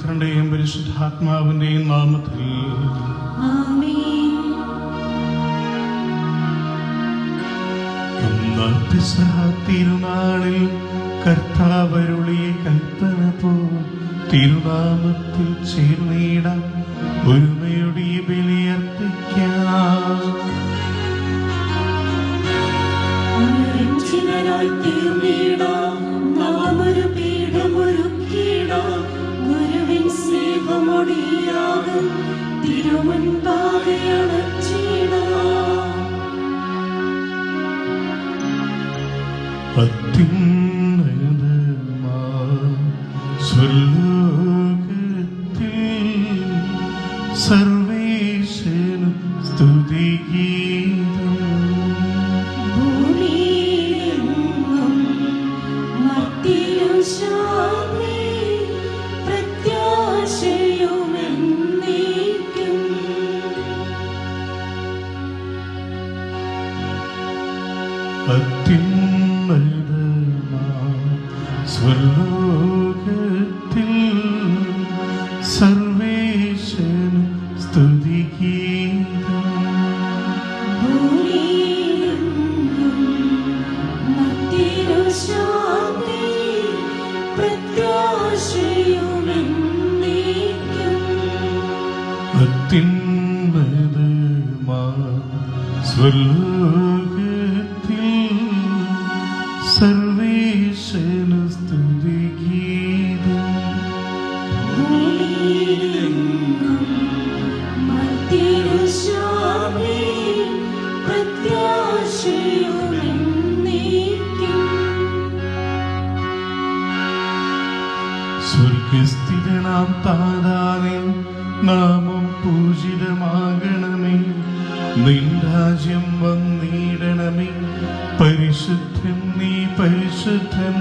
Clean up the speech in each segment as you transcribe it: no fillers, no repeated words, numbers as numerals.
പുത്രന്റെയും പരിശുദ്ധാത്മാവിന്റെയും നാമത്തിൽ തിരുനാളിൽ കർത്താവരുളിയ കൽപ്പന പോ തിരുനാമത്തിൽ ചേർന്നിടാം, ഒരുമയുടെ ബലിയർപ്പിക്കാം. സ്വർലോകത്തിൽ സർവേശ്വരന് സ്തുതിഗീതം. സ്വർലോകത്തിൽ സർവേശ്വരന് സ്തുതിഗീതം. സ്വർലോകത്തിൽ സർവേശ്വരന് സ്തുതിഗീതം. സ്വർഗസ്ഥിതനാം താതാവേ, നാമം പൂജിതമാകണമേ, നിൻ രാജ്യം വന്നിടണമേ, പരിശുദ്ധൻ നീ പരിശുദ്ധൻ.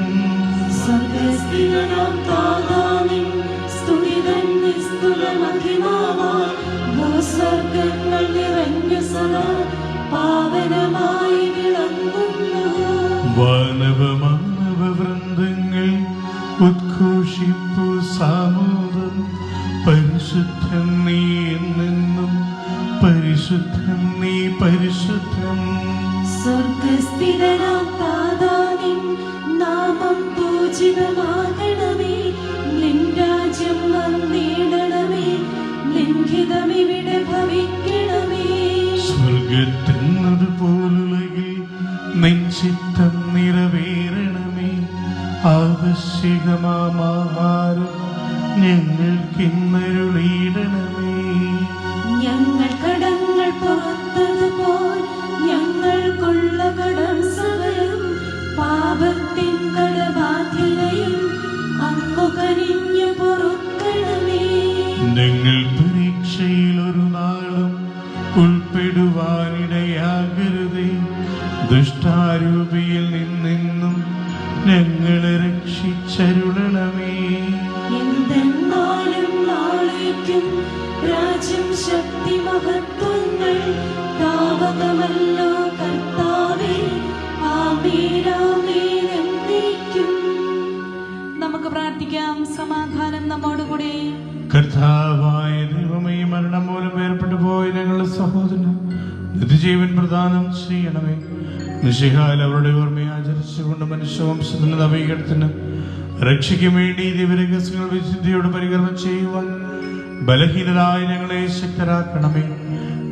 സ്വർഗസ്ഥിതനാം താതാവേ, സ്തുതിതൻ നിസ്തുല മഹിമാവാൻ ഭൂസ്വർഗങ്ങൾ നിറഞ്ഞ സദാ പാവനമായി വിളങ്ങുന്നു. വാനവമാനവ വൃന്ദങ്ങൾ ഉദ്ഘോഷിപ്പു സാമൂതം, പരിശുദ്ധൻ നീ എന്നെന്നും പരിശുദ്ധൻ നീ പരിശുദ്ധൻ. സ്വർഗസ്ഥിതനാം താതാവേ, നാമം പൂജിതമാകണമേ, നിൻ രാജ്യം വന്നിടണമേ, നിൻ ഹിതമിവിടെ ഭവിക്കണമേ. സ്വർഗത്തിനതുപോലുലകിൽ നിൻ ചിത്തം നിറവേറണമേ, ആവശ്യകമാഹാരം ഞങ്ങൾക്കിന്നരുളിയിടണമേ. ഞങ്ങൾ കടങ്ങൾ പുറത്തതുപോൽ ഞങ്ങൾക്കുള്ള കടം സകലം, പാപത്തിൻ കടബാധ്യതയും അങ്ങു കനിഞ്ഞു പൊറുക്കണമേ. ഞങ്ങൾ പരീക്ഷയിൽ ഒരു നാളും ഉൾപ്പെടുവാനിടയാകരുതേ, ദുഷ്ടാരൂപിയിൽ നിന്നെന്നും ഞങ്ങളെ രക്ഷിച്ചരുളണമേ. എന്തെന്നാലും നാളേക്കും രാജ്യം ശക്തി മഹത്വങ്ങൾ താവകമല്ലോ കർത്താവേ, ആമേൻ ആമേൻ എന്നേക്കും. നമുക്ക് പ്രാർത്ഥിക്കാം. സമാധാനം നമ്മോടുകൂടെ. കർത്താവായ ദൈവമേ, മരണം മൂലം വേർപെട്ടു പോയ ഞങ്ങളുടെ സഹോദരൻ നിത്യജീവൻ പ്രദാനം ചെയ്യണമേ. നിശിഹാൽ അവരുടെ ഓർമ്മയെ ആചരിച്ചുകൊണ്ട് മനുഷ്യവംശത്തിന്റെ നവീകരണത്തിന് രക്ഷയ്ക്ക് വേണ്ടി ദിവ്യരഹസ്യങ്ങൾ വിശുദ്ധിയോട് പരികർമ്മം ചെയ്യുവാൻ ബലഹീനരായ ഞങ്ങളെ ശക്തരാക്കണമേ.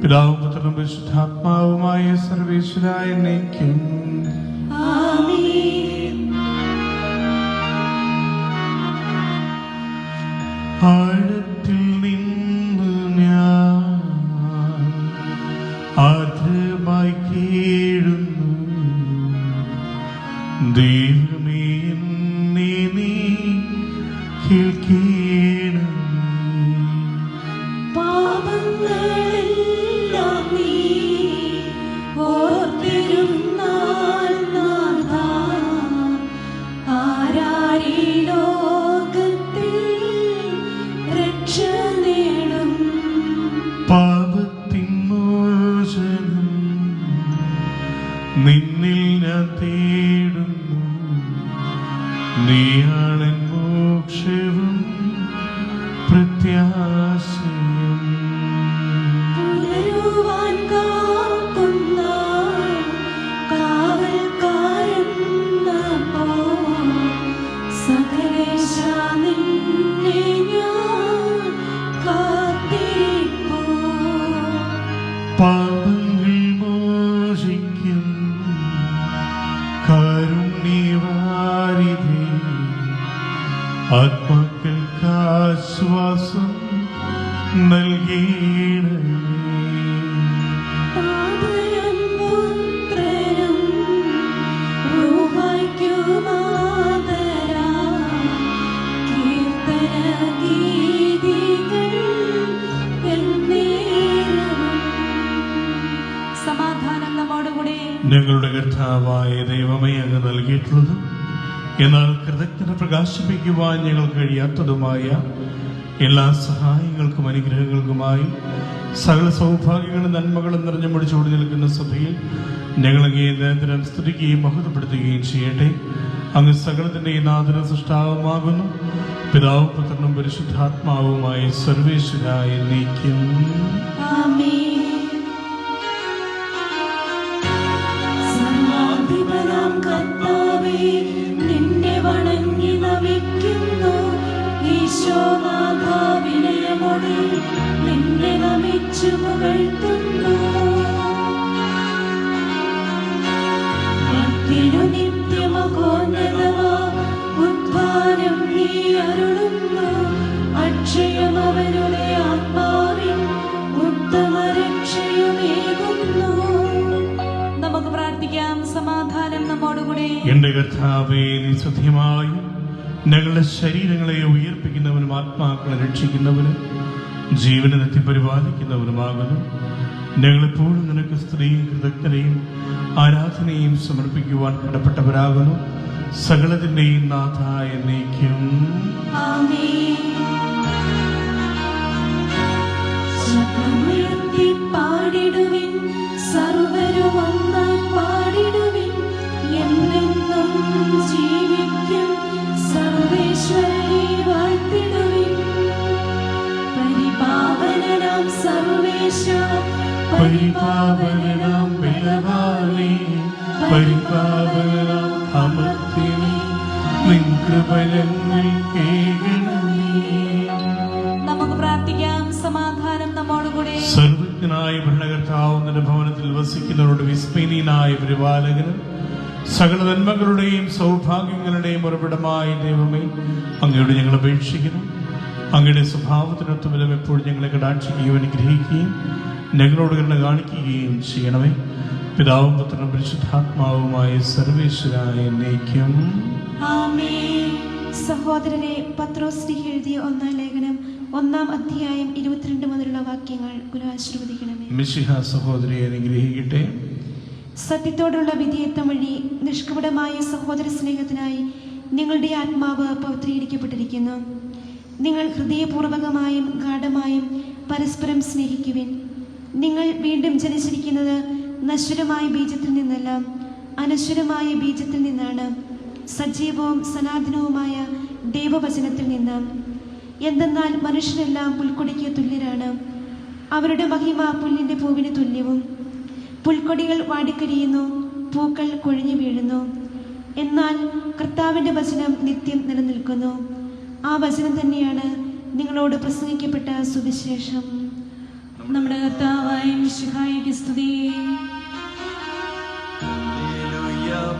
പിതാവും പുത്രനും പരിശുദ്ധാത്മാവുമായ സർവേശ്വരായ എന്നേക്കും ആമേൻ. ആഴത്തിൽ നിന്ന് ഞാൻ ആദ്യമായി കേഴുന്നു, ദൈവമേ എന്നെ നീ കേൾക്കണമേ. പാപങ്ങളെല്ലാം നീ ഓർത്തിരുന്നാൽ നാഥാ, ആരാരീ ലോകത്തിൽ രക്ഷ നേടും. പാപത്തിൻ മോചനം നിന്നിൽ ഞാൻ തേടുന്നു, നീയാളൻ മോക്ഷവും കാരുണ്യവാരിധി ആത്മാക്കൾക്ക് ആശ്വാസം നൽകിയിടണമേ. പാപയം പുത്രനും റൂഹായ്ക്കുമാതരാ കീർത്തനഗീതികൾ എന്നേരവും. സമാധാനം നമ്മോടുകൂടെ. ഞങ്ങളുടെ കർത്താവായ ദൈവമേ, അങ്ങ് നൽകിയിട്ടുള്ളതും എന്നാൽ കൃതജ്ഞത പ്രകാശിപ്പിക്കുവാൻ ഞങ്ങൾക്ക് കഴിയാത്തതുമായ എല്ലാ സഹായങ്ങൾക്കും അനുഗ്രഹങ്ങൾക്കുമായി സകല സൗഭാഗ്യങ്ങളും നന്മകളും നിറഞ്ഞു മുടിച്ചോടി നിൽക്കുന്ന സഭയിൽ ഞങ്ങൾ അങ്ങേ നിരന്തരം സ്തുതിക്കുകയും മഹത്വപ്പെടുത്തുകയും ചെയ്യട്ടെ. അങ്ങ് സകലത്തിന്റെ നാഥന സൃഷ്ടാവുമാകുന്നു. പിതാവും പുത്രനും പരിശുദ്ധാത്മാവുമായ സർവേശ്വരായ എന്നേക്കും. ആമേൻ. സർവാധിപനാം കർത്താവേ, നിന്നെ വണങ്ങി നമിക്കുന്നു. ഈശോനാഥ, വിനയമോടെ നിന്നെ നമിച്ചു പുകഴ്ത്തുന്നു. ഭക്തിനു നിത്യമകോന്നതമാ ഉദ്ധാനം നീ അരുളുന്നു. അക്ഷയം അവരുടെ ആത്മാവിൻ ഉത്തമ രക്ഷയുമേകുന്നു. നമുക്ക് പ്രാർത്ഥിക്കാം. സമാധാനം നമ്മോടുകൂടെ. എന്റെ കർത്താവേ, നീ സത്യമായും ഞങ്ങളുടെ ശരീരങ്ങളെ ഉയർപ്പിക്കുന്നവനും ആത്മാക്കളെ രക്ഷിക്കുന്നവനും ജീവനെ നിർത്തി പരിപാലിക്കുന്നവനുമാകുന്നു. ഞങ്ങളെപ്പോഴും നിനക്ക് സ്ത്രീയും കൃതജ്ഞതയും ആരാധനയും സമർപ്പിക്കുവാൻ കടപ്പെട്ടവരാകുന്നു. സകലത്തിന്റെയും നാഥ എന്നേക്കും. ആമേൻ. ശബ്ദമുയർത്തി പാടിടുവിൻ, സർവ്വരും ഒന്നായി പാടിടുവിൻ. എന്നെന്നും ജീവിക്കും സർവേശ്വരനെ വാഴ്ത്തിടുവിൻ. പരിപാവനനാം സർവേശ, പരിപാവനനാം ബലവാനേ, പരിപാവനനാം അമർത്തിനി, നിൻ കൃപ ഞങ്ങൾക്കേകണമേ. നമുക്ക് പ്രാർത്ഥിക്കാം. സമാധാനം നമ്മോടുകൂടെ. സർവജ്ഞനായ ഭരണകർത്താവ് നിന്റെ ഭവനത്തിൽ വസിക്കുന്നവരുടെ വിസ്മയനീയനായ പരിപാലകനും സകല നന്മകളുടെയും സൗഭാഗ്യങ്ങളുടെയും ഉറവിടമായ ദൈവമേ, അങ്ങയോട് ഞങ്ങൾ അപേക്ഷിക്കുന്നു. അങ്ങയുടെ സ്വഭാവത്തിനൊത്ത വിധം എപ്പോഴും ഞങ്ങളെ കടാക്ഷിക്കുകയും അനുഗ്രഹിക്കുകയും ഞങ്ങളോട് കരുണ കാണിക്കുകയും ചെയ്യണമേ. പിതാവും പുത്രനും പരിശുദ്ധാത്മാവുമായ സർവേശ്വരായ എന്നേക്കും. ആമേൻ. സഹോദരനെ, പത്രോസ് എഴുതിയ 1-ാം ലേഖനം 1-ാം അധ്യായം 22 മുതലുള്ള വാക്യങ്ങൾ ഗുരു ആശീർവദിക്കണമേ. മിശിഹ സഹോദരിയെ അനുഗ്രഹിക്കട്ടെ. സത്യത്തോടുള്ള വിധേയത്വം വഴി നിഷ്കപടമായ സഹോദര സ്നേഹത്തിനായി നിങ്ങളുടെ ആത്മാവ് പവിത്രീകരിക്കപ്പെട്ടിരിക്കുന്നു. നിങ്ങൾ ഹൃദയപൂർവകമായും ഗാഢമായും പരസ്പരം സ്നേഹിക്കുവിൻ. നിങ്ങൾ വീണ്ടും ജനിച്ചിരിക്കുന്നത് നശ്വരമായ ബീജത്തിൽ നിന്നല്ല, അനശ്വരമായ ബീജത്തിൽ നിന്നാണ്, സജീവവും സനാതനവുമായ ദൈവവചനത്തിൽ നിന്ന്. എന്തെന്നാൽ മനുഷ്യരെല്ലാം പുൽക്കൊടിക്ക് തുല്യരാണ്. അവരുടെ മഹിമ പുല്ലിൻ്റെ പൂവിന് തുല്യവും. പുൽക്കൊടികൾ വാടിക്കരിയുന്നു, പൂക്കൾ കൊഴിഞ്ഞു വീഴുന്നു. എന്നാൽ കർത്താവിൻ്റെ വചനം നിത്യം നിലനിൽക്കുന്നു. ആ വചനം തന്നെയാണ് നിങ്ങളോട് പ്രസംഗിക്കപ്പെട്ട സുവിശേഷം. നമ്മുടെ കർത്താവായ മിശിഹായിക്ക് സ്തുതി.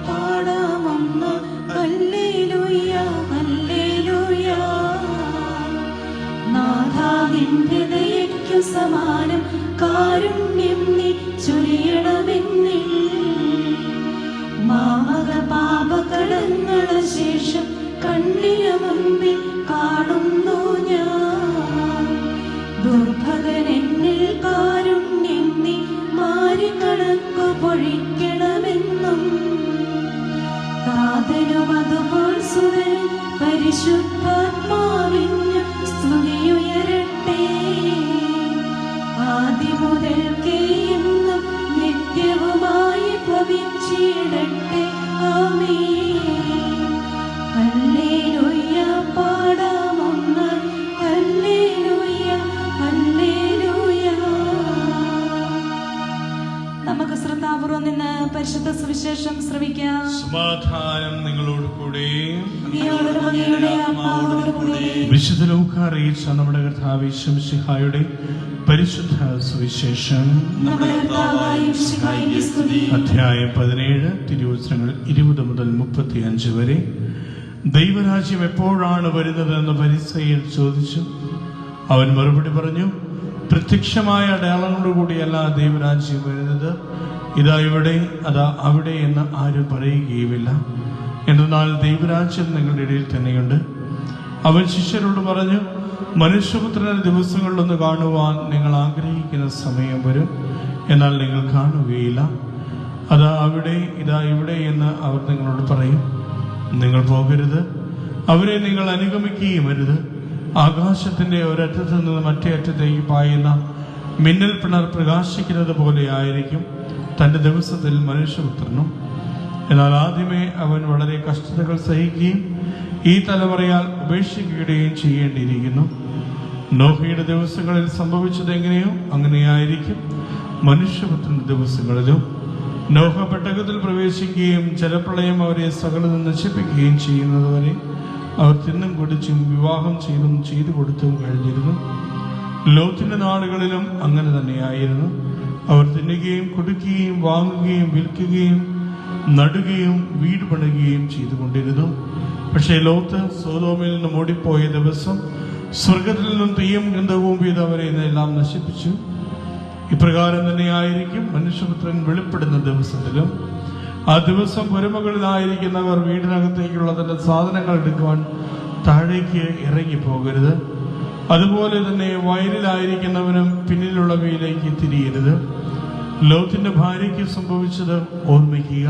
പാടാമൊന്ന് ഹല്ലേലൂയ, ഹല്ലേലൂയ. നാഥാ, നിന്റെ ദയയ്ക്കു സമാനം കാരുണ്യം നീ ചൊരിയണമെന്നിൽ. മാമക പാപകടങ്ങള ശേഷം കണ്ണിയ മുൻപിൽ കാണുന്നു ഞാൻ. ദുർഭകൻ എന്നിൽ കാരുണ്യം നീ മാറിക്കടക്കു പൊഴിക്കണമെന്നും. താതനും അതുപോൽ സുതൻ പരിശുദ്ധാത്മാവിന് സ്തുതിയുയരട്ടെ. ആദിമുതൽക്കേ എന്നും നിത്യവുമായി ഭവിച്ചിടട്ടെ. ആമേൻ. ഹല്ലേലൂയ. പാടാമൊന്ന് ഹല്ലേലൂയ, ഹല്ലേലൂയ. നമുക്ക് ശ്രദ്ധാപൂർവം നിന്ന് പരിശുദ്ധ സുവിശേഷം ശ്രവിക്കാം. സമാധാനം നിങ്ങളോട് കൂടെ. അങ്ങയോടും അങ്ങയുടെ ആത്മാവോടും കൂടെ. വിശുദ്ധ ലൂക്കാ അറിയിച്ച നമ്മുടെ കർത്താവ് യേശു മിശിഹായുടെ പരിശുദ്ധ സുവിശേഷം നമ്മുടെ കർത്താവായ മിശിഹായിക്ക് സ്തുതി. അധ്യായം 17 തിരുവചനങ്ങൾ 20 മുതൽ 35 വരെ. ദൈവരാജ്യം എപ്പോഴാണ് വരുന്നതെന്ന് ഫരിസേയർ ചോദിച്ചു. അവൻ മറുപടി പറഞ്ഞു, പ്രത്യക്ഷമായ അടയാളങ്ങളോടുകൂടിയല്ല ദൈവരാജ്യം വരുന്നത്. ഇതാ ഇവിടെ, അതാ അവിടെ എന്ന് ആരും പറയുകയുമില്ല. എന്നാൽ ദൈവരാജ്യം നിങ്ങളുടെ ഇടയിൽ തന്നെയുണ്ട്. അവൻ ശിഷ്യരോട് പറഞ്ഞു, മനുഷ്യപുത്രന്റെ ദിവസങ്ങളിലൊന്ന് കാണുവാൻ നിങ്ങൾ ആഗ്രഹിക്കുന്ന സമയം വരും, എന്നാൽ നിങ്ങൾ കാണുകയില്ല. അതാ അവിടെ, ഇതാ ഇവിടെ എന്ന് അവർ നിങ്ങളോട് പറയും. നിങ്ങൾ പോകരുത്, അവരെ നിങ്ങൾ അനുഗമിക്കുകയും അരുത്. ആകാശത്തിന്റെ ഒരറ്റത്ത് നിന്ന് മറ്റേ അറ്റത്തേക്ക് പായുന്ന മിന്നൽ പിണർ പ്രകാശിക്കുന്നത് പോലെ ആയിരിക്കും തൻ്റെ ദിവസത്തിൽ മനുഷ്യപുത്രനും. എന്നാൽ ആദ്യമേ അവൻ വളരെ കഷ്ടതകൾ സഹിക്കുകയും ഈ തലമുറയാൽ ഉപേക്ഷിക്കുകയും ചെയ്യേണ്ടിയിരിക്കുന്നു. നോഹയുടെ ദിവസങ്ങളിൽ സംഭവിച്ചത് എങ്ങനെയോ അങ്ങനെയായിരിക്കും മനുഷ്യപുത്രന്റെ ദിവസങ്ങളിലും. നോഹ പെട്ടകത്തിൽ പ്രവേശിക്കുകയും ജലപ്രളയം അവരെ സകലതും നശിപ്പിക്കുകയും ചെയ്യുന്നതുവരെ അവർ തിന്നും കുടിച്ചും വിവാഹം ചെയ്തു കൊടുത്തും കഴിഞ്ഞിരുന്നു. ലോത്തിന്റെ നാടുകളിലും അങ്ങനെ തന്നെയായിരുന്നു. അവർ തിന്നുകയും കുടിക്കുകയും വാങ്ങുകയും വിൽക്കുകയും നടുകയും വീട് പണിയുകയും ചെയ്തുകൊണ്ടിരുന്നു. പക്ഷേ ലോത്ത് സോദോമിൽ നിന്നും ഓടിപ്പോയ ദിവസം സ്വർഗത്തിൽ നിന്നും തീയും ഗന്ധവും വീത് അവരെ ഇതെല്ലാം നശിപ്പിച്ചു. ഇപ്രകാരം തന്നെയായിരിക്കും മനുഷ്യപുത്രൻ വെളിപ്പെടുന്ന ദിവസത്തിലും. ആ ദിവസം പുരമകളിലായിരിക്കുന്നവർ വീടിനകത്തേക്കുള്ള തന്റെ സാധനങ്ങൾ എടുക്കുവാൻ താഴേക്ക് ഇറങ്ങിപ്പോകരുത്. അതുപോലെ തന്നെ വയലിലായിരിക്കുന്നവനും പിന്നിലുള്ളവയിലേക്ക് തിരിയരുത്. ലോത്തിന്റെ ഭാര്യയ്ക്ക് സംഭവിച്ചത് ഓർമ്മിക്കുക.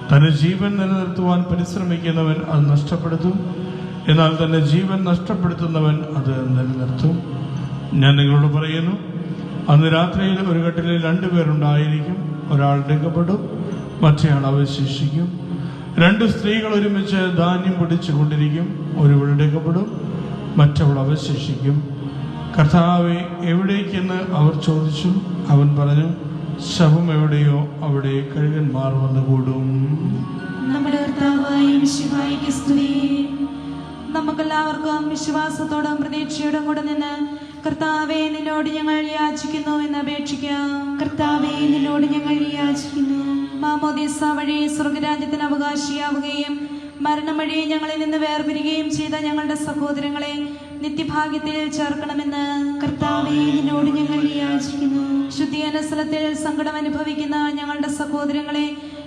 തന്റെ ജീവൻ നിലനിർത്തുവാൻ പരിശ്രമിക്കുന്നവൻ അത് നഷ്ടപ്പെടുത്തും, എന്നാൽ തന്റെ ജീവൻ നഷ്ടപ്പെടുത്തുന്നവൻ അത് നിലനിർത്തും. ഞാൻ നിങ്ങളോട് പറയുന്നു, അന്ന് രാത്രിയിൽ ഒരു കട്ടിലിൽ 2 പേരുണ്ടായിരിക്കും. ഒരാൾ എടുക്കപ്പെടും, മറ്റേയാൾ അവശേഷിക്കും. 2 സ്ത്രീകൾ ഒരുമിച്ച് ധാന്യം പൊടിച്ചു കൊണ്ടിരിക്കും. ഒരുവൾ എടുക്കപ്പെടും, മറ്റവൾ അവശേഷിക്കും. കർത്താവേ, എവിടേക്കെന്ന് അവർ ചോദിച്ചു. അവൻ പറഞ്ഞു, ശവം എവിടെയോ അവിടെ കഴുകന്മാർ വന്നുകൂടും. നമ്മുടെ കർത്താവായ മിശിഹായിക്ക് സ്തുതി. നമുക്കെല്ലാവർക്കും വിശ്വാസത്തോടും പ്രതീക്ഷയോടും കൂടെ നിന്ന് കർത്താവേ, നിന്നോട് ഞങ്ങൾ യാചിക്കുന്നു എന്ന് അപേക്ഷിക്കാം. കർത്താവേ, നിന്നോട് ഞങ്ങൾ യാചിക്കുന്നു. മാമോദീസ വഴി സ്വർഗരാജ്യത്തിന് അവകാശിയാവുകയും മരണം വഴി ഞങ്ങളിൽ നിന്ന് വേർപിരിയുകയും ചെയ്ത ഞങ്ങളുടെ സഹോദരങ്ങളെ നിത്യഭാഗ്യത്തിൽ ചേർക്കണമെന്ന് കർത്താവേ, നിന്നോട് ഞങ്ങൾ യാചിക്കുന്നു. ശുദ്ധീകരണസ്ഥലത്തിൽ സങ്കടം അനുഭവിക്കുന്ന ഞങ്ങളുടെ സഹോദരങ്ങളെ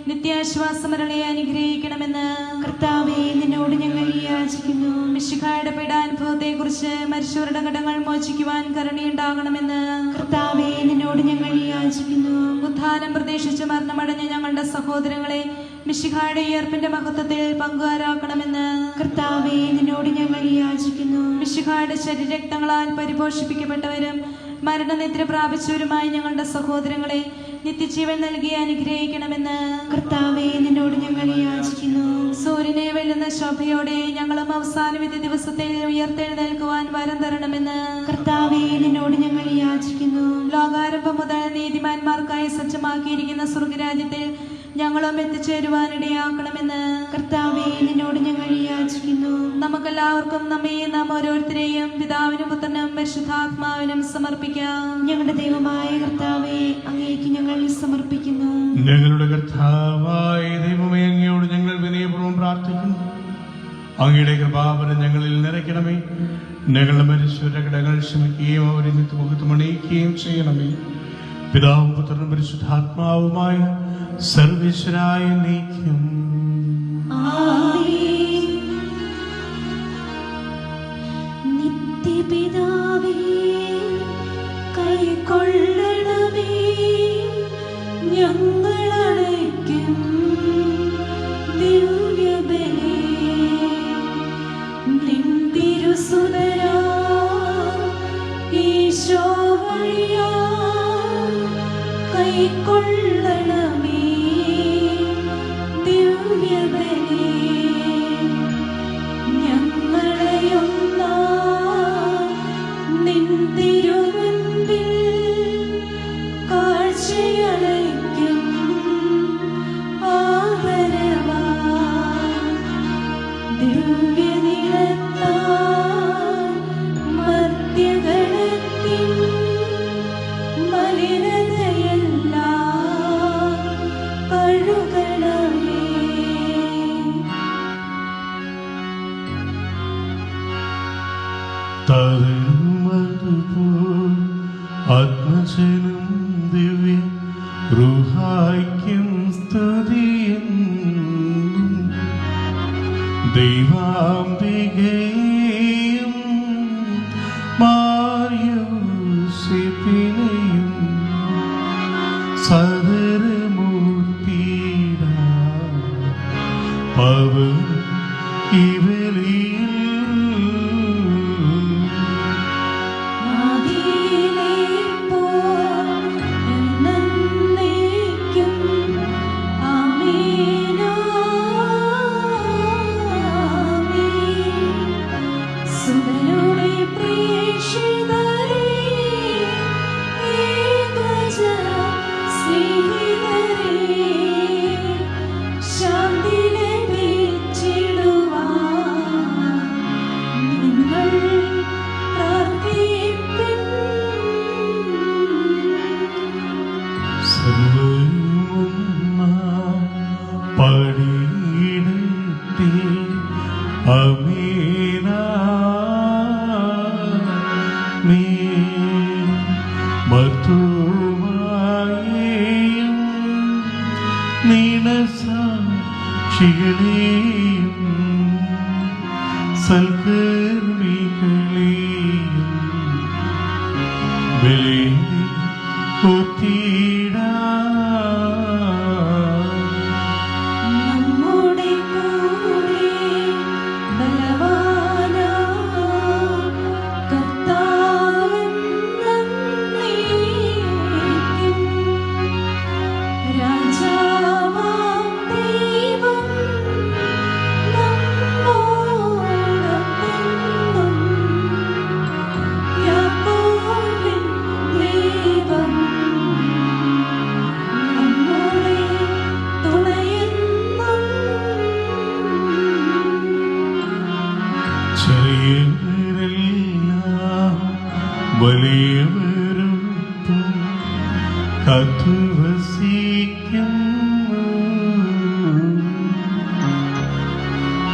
നിത്യാശ്വാസമരളെ അനുഗ്രഹിക്കണമെന്ന് കർത്താവേ, നിന്നോട് ഞങ്ങൾ യാചിക്കുന്നു. മിശിഹായുടെ പീഡാനുഭവത്തെ കുറിച്ച് മരിച്ചവരുടെ കടങ്ങൾ മോചിക്കുവാൻ കരുണയുണ്ടാകണമെന്ന് കർത്താവേ, നിന്നോട് ഞങ്ങൾ യാചിക്കുന്നു. ഉദ്ധാനം പ്രതീക്ഷിച്ച് മരണമടഞ്ഞ ഞങ്ങളുടെ സഹോദരങ്ങളെ മിശിഹായുടെ ഉയർപ്പിന്റെ മഹത്വത്തിൽ പങ്കുകാരാക്കണമെന്ന് കർത്താവേ, നിന്നോട് ഞങ്ങൾ യാചിക്കുന്നു. മിശിഹായുടെ ശരീരരക്തങ്ങളാൽ പരിപോഷിപ്പിക്കപ്പെട്ടവരും മരണനിദ്ര പ്രാപിച്ചവരുമായി ഞങ്ങളുടെ സഹോദരങ്ങളെ നിത്യജീവൻ നൽകി അനുഗ്രഹിക്കണമെന്ന് കർത്താവേ, നിന്നോട് ഞങ്ങൾ യാചിക്കുന്നു. സൂര്യനെ വെല്ലുന്ന ശോഭയോടെ ഞങ്ങളും അവസാന വിധി ദിവസത്തിൽ ഉയർത്തെഴുന്നേൽക്കുവാൻ വരം തരണമെന്ന് കർത്താവേ, നിന്നോട് ഞങ്ങൾ യാചിക്കുന്നു. ലോകാരംഭം മുതൽ നീതിമാന്മാർക്കായി സജ്ജമാക്കിയിരിക്കുന്ന സ്വർഗരാജ്യത്തിൽ ഞങ്ങളും എത്തിച്ചേരുവാനിടയാക്കണമെന്ന് കർത്താവേ, നിന്നോട് ഞങ്ങൾ യാചിക്കുന്നു. നമുക്കെല്ലാവർക്കും നാം ഓരോരുത്തരെയും പിതാവിനും പുത്രനും പരിശുദ്ധാത്മാവിനും സമർപ്പിക്കാം. ഞങ്ങളുടെ ദൈവമായ കർത്താവേ, അങ്ങേക്ക് ഞങ്ങൾ സമർപ്പിക്കുന്നു. ഞങ്ങളുടെ കർത്താവായ ദൈവമേ, അങ്ങയോട് ഞങ്ങൾ വിനയപൂർവ്വം പ്രാർത്ഥിക്കുന്നു. അങ്ങയുടെ കൃപാവരം ഞങ്ങളിൽ നിറയ്ക്കണമേ. ഞങ്ങളുടെ മനുഷ്യരുടെ കടകൾ ക്ഷമിക്കുകയും അവരെ നിത്യമുഖത്ത് അണിയിക്കുകയും ചെയ്യണമേ. പിതാവും പുത്രനും പരിശുദ്ധാത്മാവുമായ സർവേശ്വരായ നീക്കും. ആമേൻ. നിത്യപിതാവേ, കൈക്കൊള്ളണമേ ഞങ്ങളടയ്ക്കും ദിവ്യബലി. നിൻ തിരുസുതരാ ഈശോ വഴിയാൽ കൈക്കൊള്ളണമേ ദിവ്യബലി. ഞങ്ങളെയൊന്നാം നിൻ തിരുമുൻപിൽ കാഴ്ചയണയ്ക്കും ആദരവായി. ദിവ്യനിലത്താൽ മധ്യഗണത്തിൻ താതനുമതുപോൽ ആത്മജനും ദിവ്യ റൂഹായ്ക്കും സ്തുതിയെന്നും ദൈവാംബികയും മാർയോസിപ്പിനെയും സദരമൂർത്തിയിട പവൻ ഇവലിൽ പടിയിടത്തെ അമീന നീ മർത്തുമായേയും നീണസാക്ഷികളെയും സൽക്കർമ്മികളെയും ബലിയിൽ ഒത്തിടാ ചെറിയവരെല്ലാം വലിയവരും കാത്തുവസിക്കുന്നു.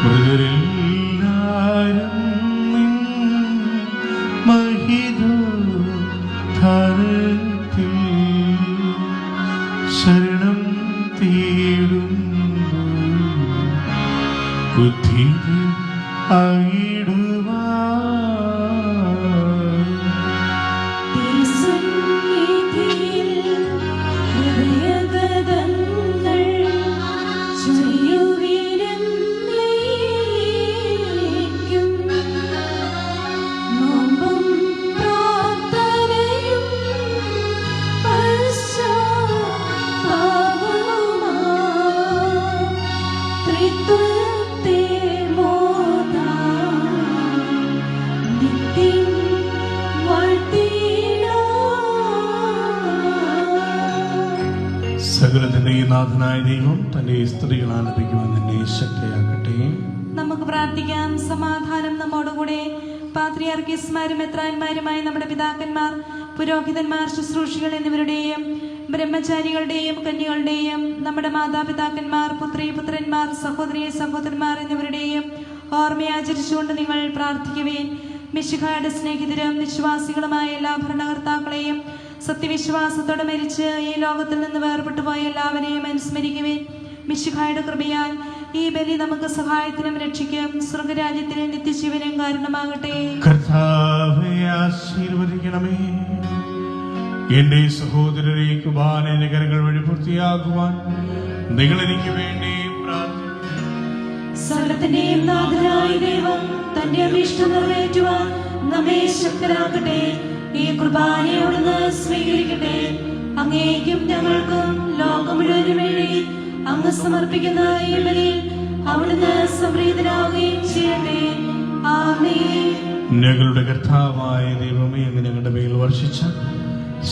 മൃഗരെല്ലാരും നിൻ മഹിതോദ്ധാരത്തിൽ ശരണം തേടുന്നു. ബുദ്ധിയിൽ സകലത്തിന്റെ നാഥനായ ദൈവം തന്റെ സ്ത്രീകൾ ആലപിക്കുവാൻ നിന്നെ ശക്തിയാക്കട്ടെ. നമുക്ക് പ്രാർത്ഥിക്കാം. സമാധാനം നമ്മോടുകൂടെ. പാത്രിയാർക്കീസ്മാരും മെത്രാന്മാരുമായ നമ്മുടെ പിതാക്കന്മാർ, പുരോഹിതന്മാർ, ശുശ്രൂഷികൾ എന്നിവരുടെയും ബ്രഹ്മചാരികളുടെയും കന്യകളുടെയും നമ്മുടെ മാതാപിതാക്കന്മാർ, പുത്രി പുത്രന്മാർ, സഹോദരി സഹോദരന്മാർ എന്നിവരുടെയും ഓർമ്മയാചരിച്ചുകൊണ്ട് നിങ്ങൾ പ്രാർത്ഥിക്കുവേൻ. മിശിഹായുടെ സ്നേഹിതരും വിശ്വാസികളുമായ എല്ലാ ഭരണകർത്താക്കളെയും സത്യവിശ്വാസത്തോടെ മരിച്ച് ഈ ലോകത്തിൽ നിന്ന് വേർപെട്ടു പോയ എല്ലാവരെയും അനുസ്മരിക്കുവേൻ. മിശിഹായുടെ കൃപയാൽ ഈ ബലി നമുക്ക് സഹായത്തിനും രക്ഷിക്കും സ്വർഗരാജ്യത്തിൽ നിത്യജീവനും കാരണമാകട്ടെ. കർത്താവേ ആശീർവദിക്കണമേ. എന്റെ സഹോദരരെ കുർബാനയുടെ കരങ്ങൾ വഴി പൂർത്തിയാക്കുവാൻ നിങ്ങൾ എനിക്ക് വേണ്ടി പ്രാർത്ഥിക്കണം. സകലത്തിന്റെയും നാഥനായ ദൈവം തന്റെ അഭീഷ്ടം നിറവേറ്റുവാൻ നമ്മെ ശക്തരാക്കട്ടെ. ഈ കുർബാനയോടൊന്ന് സ്വീകരിക്കട്ടെ. അങ്ങേക്കും ഞങ്ങൾക്കും ലോകം മുഴുവനും വേണ്ടി അങ്ങ് സമർപ്പിക്കുന്ന ഈ ബലിയിൽ അവിടുന്ന് സംപ്രീതനാവുകയും ചെയ്യട്ടെ. ആമേൻ. ഞങ്ങളുടെ കർത്താവായ ദൈവമേ, അങ്ങ് ഞങ്ങളുടെ മേൽ വർഷിച്ച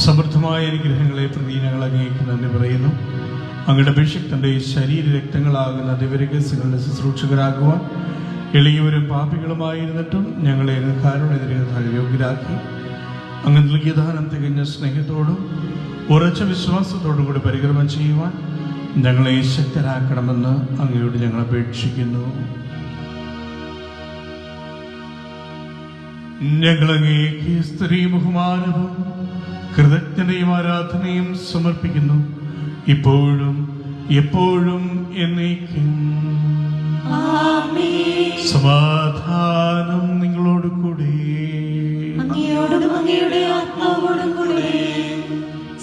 സമൃദ്ധമായ അനുഗ്രഹങ്ങളെ പ്രതി ഞങ്ങൾ അങ്ങേക്ക് നന്ദി പറയുന്നു. അങ്ങയുടെ അഭിഷിക്തന്റെ ശരീര രക്തങ്ങളാകുന്ന ദിവ്യരഹസ്യങ്ങളുടെ ശുശ്രൂഷകരാകുവാൻ എളിയവരും പാപികളുമായിരുന്നിട്ടും ഞങ്ങളെ അങ്ങ് കാരുണ്യത്തിനാൽ യോഗ്യരാക്കി അങ്ങ് നൽകിയ ദാനം തികഞ്ഞ സ്നേഹത്തോടും ഉറച്ച വിശ്വാസത്തോടും കൂടി പരികർമ്മം ചെയ്യുവാൻ ഞങ്ങളെ ശക്തരാക്കണമെന്ന് അങ്ങയോട് ഞങ്ങൾ അപേക്ഷിക്കുന്നു. ഞങ്ങളങ്ങേക്ക് സ്ത്രീ ബഹുമാനവും കൃതജ്ഞതയും ആരാധനയും സമർപ്പിക്കുന്നു, ഇപ്പോഴും എപ്പോഴും എന്നേക്കും. സമാധാനം നിങ്ങളോട് കൂടെ.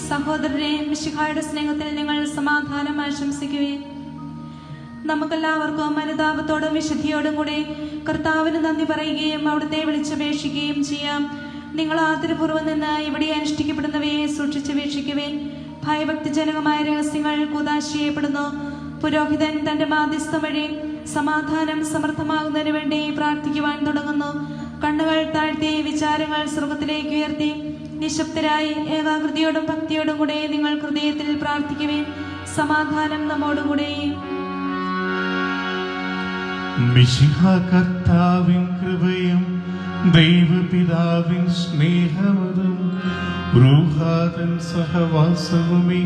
സഹോദരരെ, മിശിഹായുടെ സ്നേഹത്തിൽ നിങ്ങൾ സമാധാനം ആശംസിക്കുകയും നമുക്കെല്ലാവർക്കും അനുതാപത്തോടും വിശുദ്ധിയോടും കൂടെ കർത്താവിന് നന്ദി പറയുകയും അവിടുത്തെ വിളിച്ചപേക്ഷിക്കുകയും ചെയ്യാം. നിങ്ങൾ ആദരപൂർവ്വം നിന്ന് ഇവിടെ അനുഷ്ഠിക്കപ്പെടുന്നവയെ സൂക്ഷിച്ച് വീക്ഷിക്കുവേൻ. ഭയഭക്തിജനകമായ രഹസ്യങ്ങൾ കൂദാശ ചെയ്യപ്പെടുന്നു. പുരോഹിതൻ തന്റെ മാധ്യസ്ഥം വഴി സമാധാനം സമൃദ്ധമാകുന്നതിന് വേണ്ടി പ്രാർത്ഥിക്കുവാൻ തുടങ്ങുന്നു. കണ്ണുകൾ താഴ്ത്തി വിചാരങ്ങൾ സ്വർഗത്തിലേക്ക് ഉയർത്തി നിശബ്ദരായി ഏകാഗ്രതയോടും ഭക്തിയോടും കൂടെ നിങ്ങൾ ഹൃദയത്തിൽ പ്രാർത്ഥിക്കുവേൻ. സമാധാനം നമ്മോടുകൂടെ. മിശിഹാ കർത്താവിൻ കൃപയും ദൈവപിതാവിൻ സ്നേഹമതും റൂഹാതൻ സഹവാസവുമേ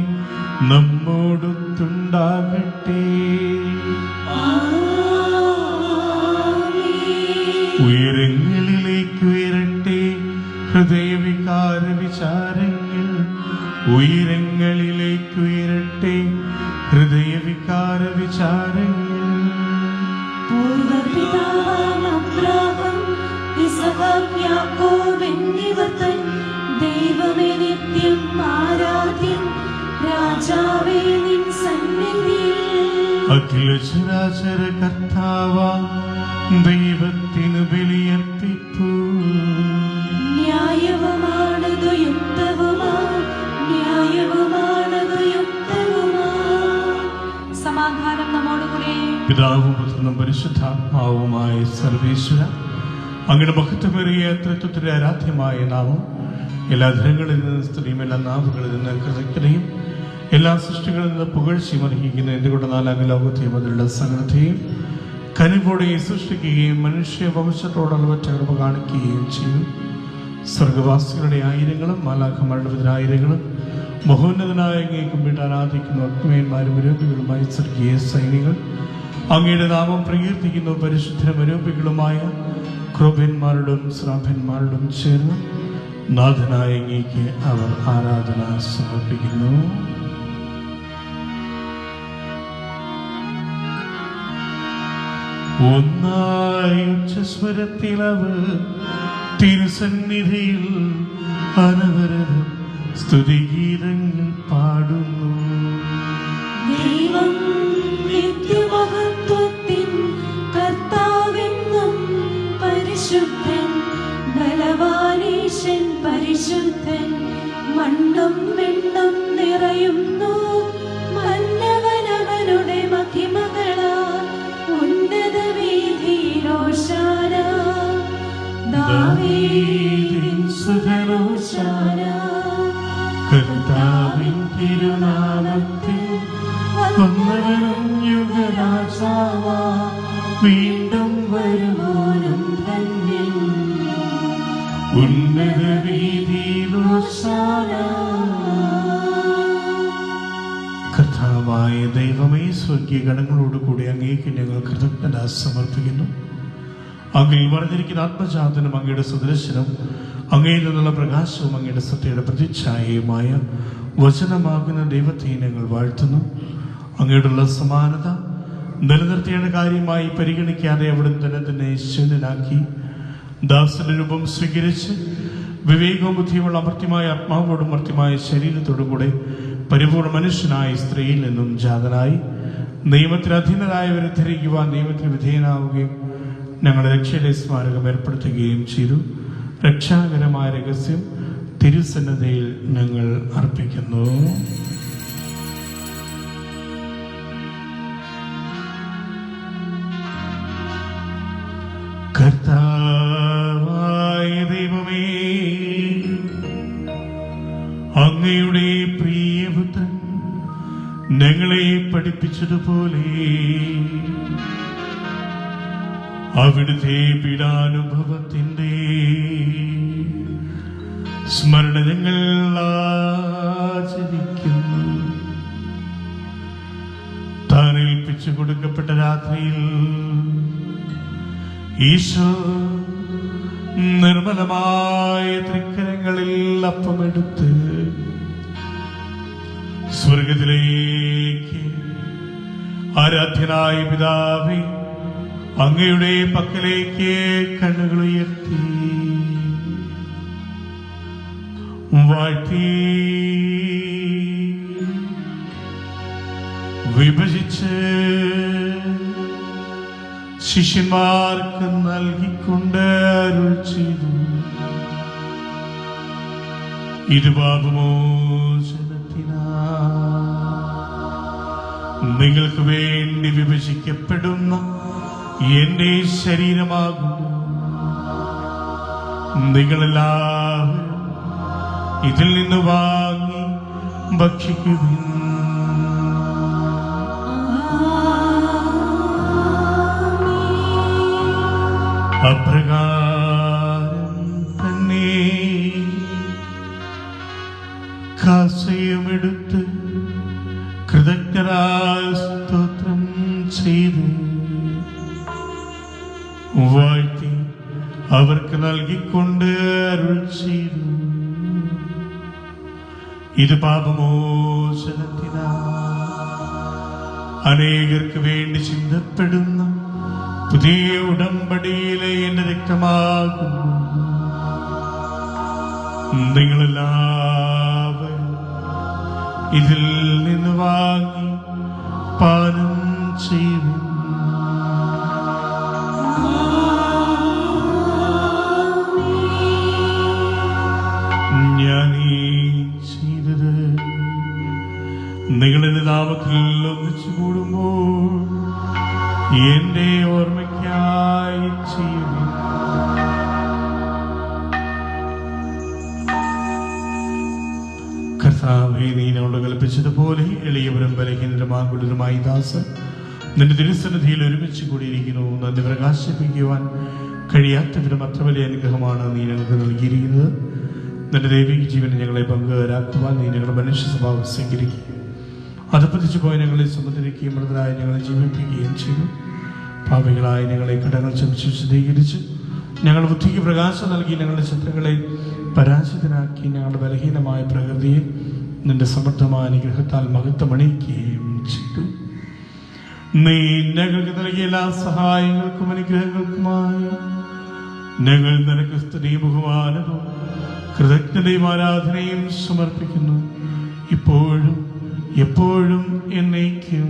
നമ്മോടൊത്തുണ്ടാകട്ടെ. ഉയരങ്ങളിലേക്ക് ഉയരട്ടെ ഹൃദയവികാര വിചാരങ്ങൾ, ഉയരങ്ങളിലേക്ക് ഉയരട്ടെ ഹൃദയവികാര വിചാരങ്ങൾ. ദൈവമേ നിത്യം ആരാധ്യം, രാജാവേ നിൻ സന്നിധിയിൽ. അഖില ചരാചര കർത്താവാം ദൈവത്തിനു ബലിയർപ്പിപ്പൂ. ന്യായവുമാണതു യുക്തവുമാ, ന്യായവുമാണതു യുക്തവുമാ. സമാധാനം നമ്മോടുകൂടെ. പിതാവും പുത്രനും പരിശുദ്ധാത്മാവുമായ സർവേശ്വര, അങ്ങയുടെ മഹത്വമേറിയ തൃത്വത്തിന്റെ ആരാധ്യമായ നാമം എല്ലാ ധനങ്ങളിൽ നിന്ന് സ്ത്രീയും എല്ലാ നാവുകളിൽ നിന്ന് കൃതജ്ഞതയും എല്ലാ സൃഷ്ടികളിൽ നിന്ന് പുകഴ്ചയും അർഹിക്കുന്ന എന്തുകൊണ്ട് നാലാം ലോകത്തെയും അതിലുള്ള സകലത്തെയും കനിവോടെ സൃഷ്ടിക്കുകയും മനുഷ്യ വംശത്തോടുള്ളവറ്റ കൃപ കാണിക്കുകയും ചെയ്യും. സ്വർഗവാസികളുടെ ആയിരങ്ങളും മാലാഖമാരുടെ പതിനായിരങ്ങളും മഹോന്നതനായ അങ്ങയെ കുമ്പിട്ട് ആരാധിക്കുന്ന അഗ്നിമയന്മാരും അരൂപികളുമായ സ്വർഗീയ സൈനികൾ അങ്ങയുടെ നാമം പ്രകീർത്തിക്കുന്ന പരിശുദ്ധരും അരൂപികളുമായ ക്രോഭന്മാരോടും ശ്രാഭന്മാരോടും ചേർന്ന് നാഥനായ അങ്ങേക്ക് അവർ ആരാധന സമർപ്പിക്കുന്നു. ഒന്നായി ഉച്ചസ്വരത്തിൽ അവർ തിരുസന്നിധിയിൽ അനവരതം സ്തുതിഗീതങ്ങൾ പാടുന്നു. ദൈവം നിത്യമഹത്വത്തിൻ കർത്താവെന്നും പരിശുദ്ധൻ, ബലവാനീശൻ പരിശുദ്ധൻ. മണ്ണും വിണ്ണും നിറയുന്നു മന്നവനവനുടെ മഹിമകളാൽ. ഉന്നത വീഥിയിലോശാന, ദാവീദിൻ സുതനോശാന. കർത്താവിൻ തിരുനാമത്തിൽ വന്നവനും യുഗരാജാവാ, വീണ്ടും വരുവാനും ധന്യൻ. ഉന്നത വീഥിയിലോശാന. കർത്താവായ ദൈവമേ, സ്വർഗീയ ഗണങ്ങളോടുകൂടി അങ്ങേക്ക് ഞങ്ങൾ കൃതജ്ഞത സമർപ്പിക്കുന്നു. അങ്ങയിൽ മറഞ്ഞിരിക്കുന്ന ആത്മജാതനും അങ്ങയുടെ സുദർശനം, അങ്ങയിൽ നിന്നുള്ള പ്രകാശവും അങ്ങയുടെ സത്യയുടെ പ്രതിച്ഛായയുമായ വചനമാകുന്ന ദൈവത്തെ ഞങ്ങൾ വാഴ്ത്തുന്നു. അങ്ങയോടുള്ള സമാനത നിലനിർത്തിയുടെ കാര്യമായി പരിഗണിക്കാതെ അവിടുന്ന് തന്നെ ശൂന്യനാക്കി ദാസന്റെ രൂപം സ്വീകരിച്ച് വിവേകവും ബുദ്ധിയുമുള്ള അമർത്യമായ ആത്മാവോടും മർത്യമായ ശരീരത്തോടും കൂടെ പരിപൂർണ മനുഷ്യനായ സ്ത്രീയിൽ നിന്നും ജാതനായി നിയമത്തിന് അധീനരായവരെ ധരിക്കുവാൻ നിയമത്തിന് വിധേയനാവുകയും ഞങ്ങളുടെ രക്ഷയുടെ സ്മാരകം ഏർപ്പെടുത്തുകയും ചെയ്തു. രക്ഷാകരമായ രഹസ്യം തിരുസന്നതയിൽ ഞങ്ങൾ അർപ്പിക്കുന്നു. കർത്താവായ ദൈവമേ, അങ്ങയുടെ പ്രിയപുത്രൻ ഞങ്ങളെ പഠിപ്പിച്ചതുപോലെ അവിടുത്തെ പീഡാനുഭവത്തിന്റെ സ്മരണ ഞങ്ങൾ ആചരിക്കുന്നു. താൻ ഏൽപ്പിച്ചു കൊടുക്കപ്പെട്ട രാത്രിയിൽ ഈശോ നിർമ്മലമായ തൃക്കരങ്ങളിൽ അപ്പമെടുത്ത് സ്വർഗത്തിലേക്ക് ആരാധ്യനായ പിതാവേ, അങ്ങയുടെ പക്കലേക്ക് കണ്ണുകൾ ഉയർത്തി വാഴ്ത്തി വിഭജിച്ച് ശിഷ്യന്മാർക്ക് നൽകിക്കൊണ്ട് അരുൾ ചെയ്തു, ഇത് പാപമോചനത്തിനാ നിങ്ങൾക്ക് വേണ്ടി വിഭജിക്കപ്പെടുന്ന എന്റെ ശരീരമാകുന്നു. നിങ്ങളെല്ലാവരും ഇതിൽ നിന്ന് വാങ്ങി ഭക്ഷിക്കുവിൻ. അപ്രകാരം തന്നെ കാസയുമെടുത്ത് കൃതജ്ഞരായ സ്തോത്രം ചെയ്ത് വാഴ്ത്തി അവർക്ക് നൽകിക്കൊണ്ട് അരുൾ ചെയ്തു, ഇത് പാപമോചനത്തിനാ അനേകർക്ക് വേണ്ടി ചിന്തപ്പെടുന്ന പുതിയ ഉടമ്പടിയിലെ എന്റെ രക്തമാകുന്നു. നിങ്ങളെല്ലാവരും ഇതിൽ നിന്ന് വാങ്ങി പാനം ചെയ്യും. ഞാൻ ഈ ചെയ്തത് നിങ്ങളുടെ നാമത്തിൽ ഒന്നിച്ചു കൂടുമ്പോൾ എന്റെ ഓർമ്മയ്ക്കായി ചെയ്യുക. കർത്താവേ, നീ എന്നോട് കൽപ്പിച്ചതുപോലെ എളിയവരും ബലഹീനരുമാകുലരുമായി ദാസൻ നിന്റെ തിരുസന്നിധിയിൽ ഒരുമിച്ച് കൂടിയിരിക്കുന്നു. നന്ദി പ്രകാശിപ്പിക്കുവാൻ കഴിയാത്തവരും അത്ര വലിയ അനുഗ്രഹമാണ് നീ ഞങ്ങൾക്ക് നൽകിയിരിക്കുന്നത്. നിന്റെ ദൈവിക ജീവനെ ഞങ്ങളെ പങ്കുകാരാക്കുവാൻ നീ ഞങ്ങളുടെ മനുഷ്യ സ്വഭാവം സ്വീകരിക്കുകയും അധപ്പതിച്ചു പോയ ഞങ്ങളെ സമുദ്രിക്കുകയും മൃതരായി ഞങ്ങളെ ജീവിപ്പിക്കുകയും ചെയ്തു. പാപികളായ ഞങ്ങളെ കടങ്ങൾ ക്ഷമിച്ച് വിശദീകരിച്ച് ഞങ്ങളുടെ ബുദ്ധിക്ക് പ്രകാശം നൽകി ഞങ്ങളുടെ ശത്രുക്കളെ പരാജിതനാക്കി ഞങ്ങളുടെ ബലഹീനമായ പ്രകൃതിയെ നിന്റെ സമർത്ഥമായ അനുഗ്രഹത്താൽ മഹത്വമണിയിക്കുകയും ചെയ്തു. നീ ഞങ്ങൾക്ക് നൽകിയ എല്ലാ സഹായങ്ങൾക്കും അനുഗ്രഹങ്ങൾക്കുമായി ഞങ്ങൾ നിനക്ക് സ്തുതിയും ബഹുമാനവും കൃതജ്ഞതയും ആരാധനയും സമർപ്പിക്കുന്നു, ഇപ്പോഴും എപ്പോഴും എന്നേക്കും.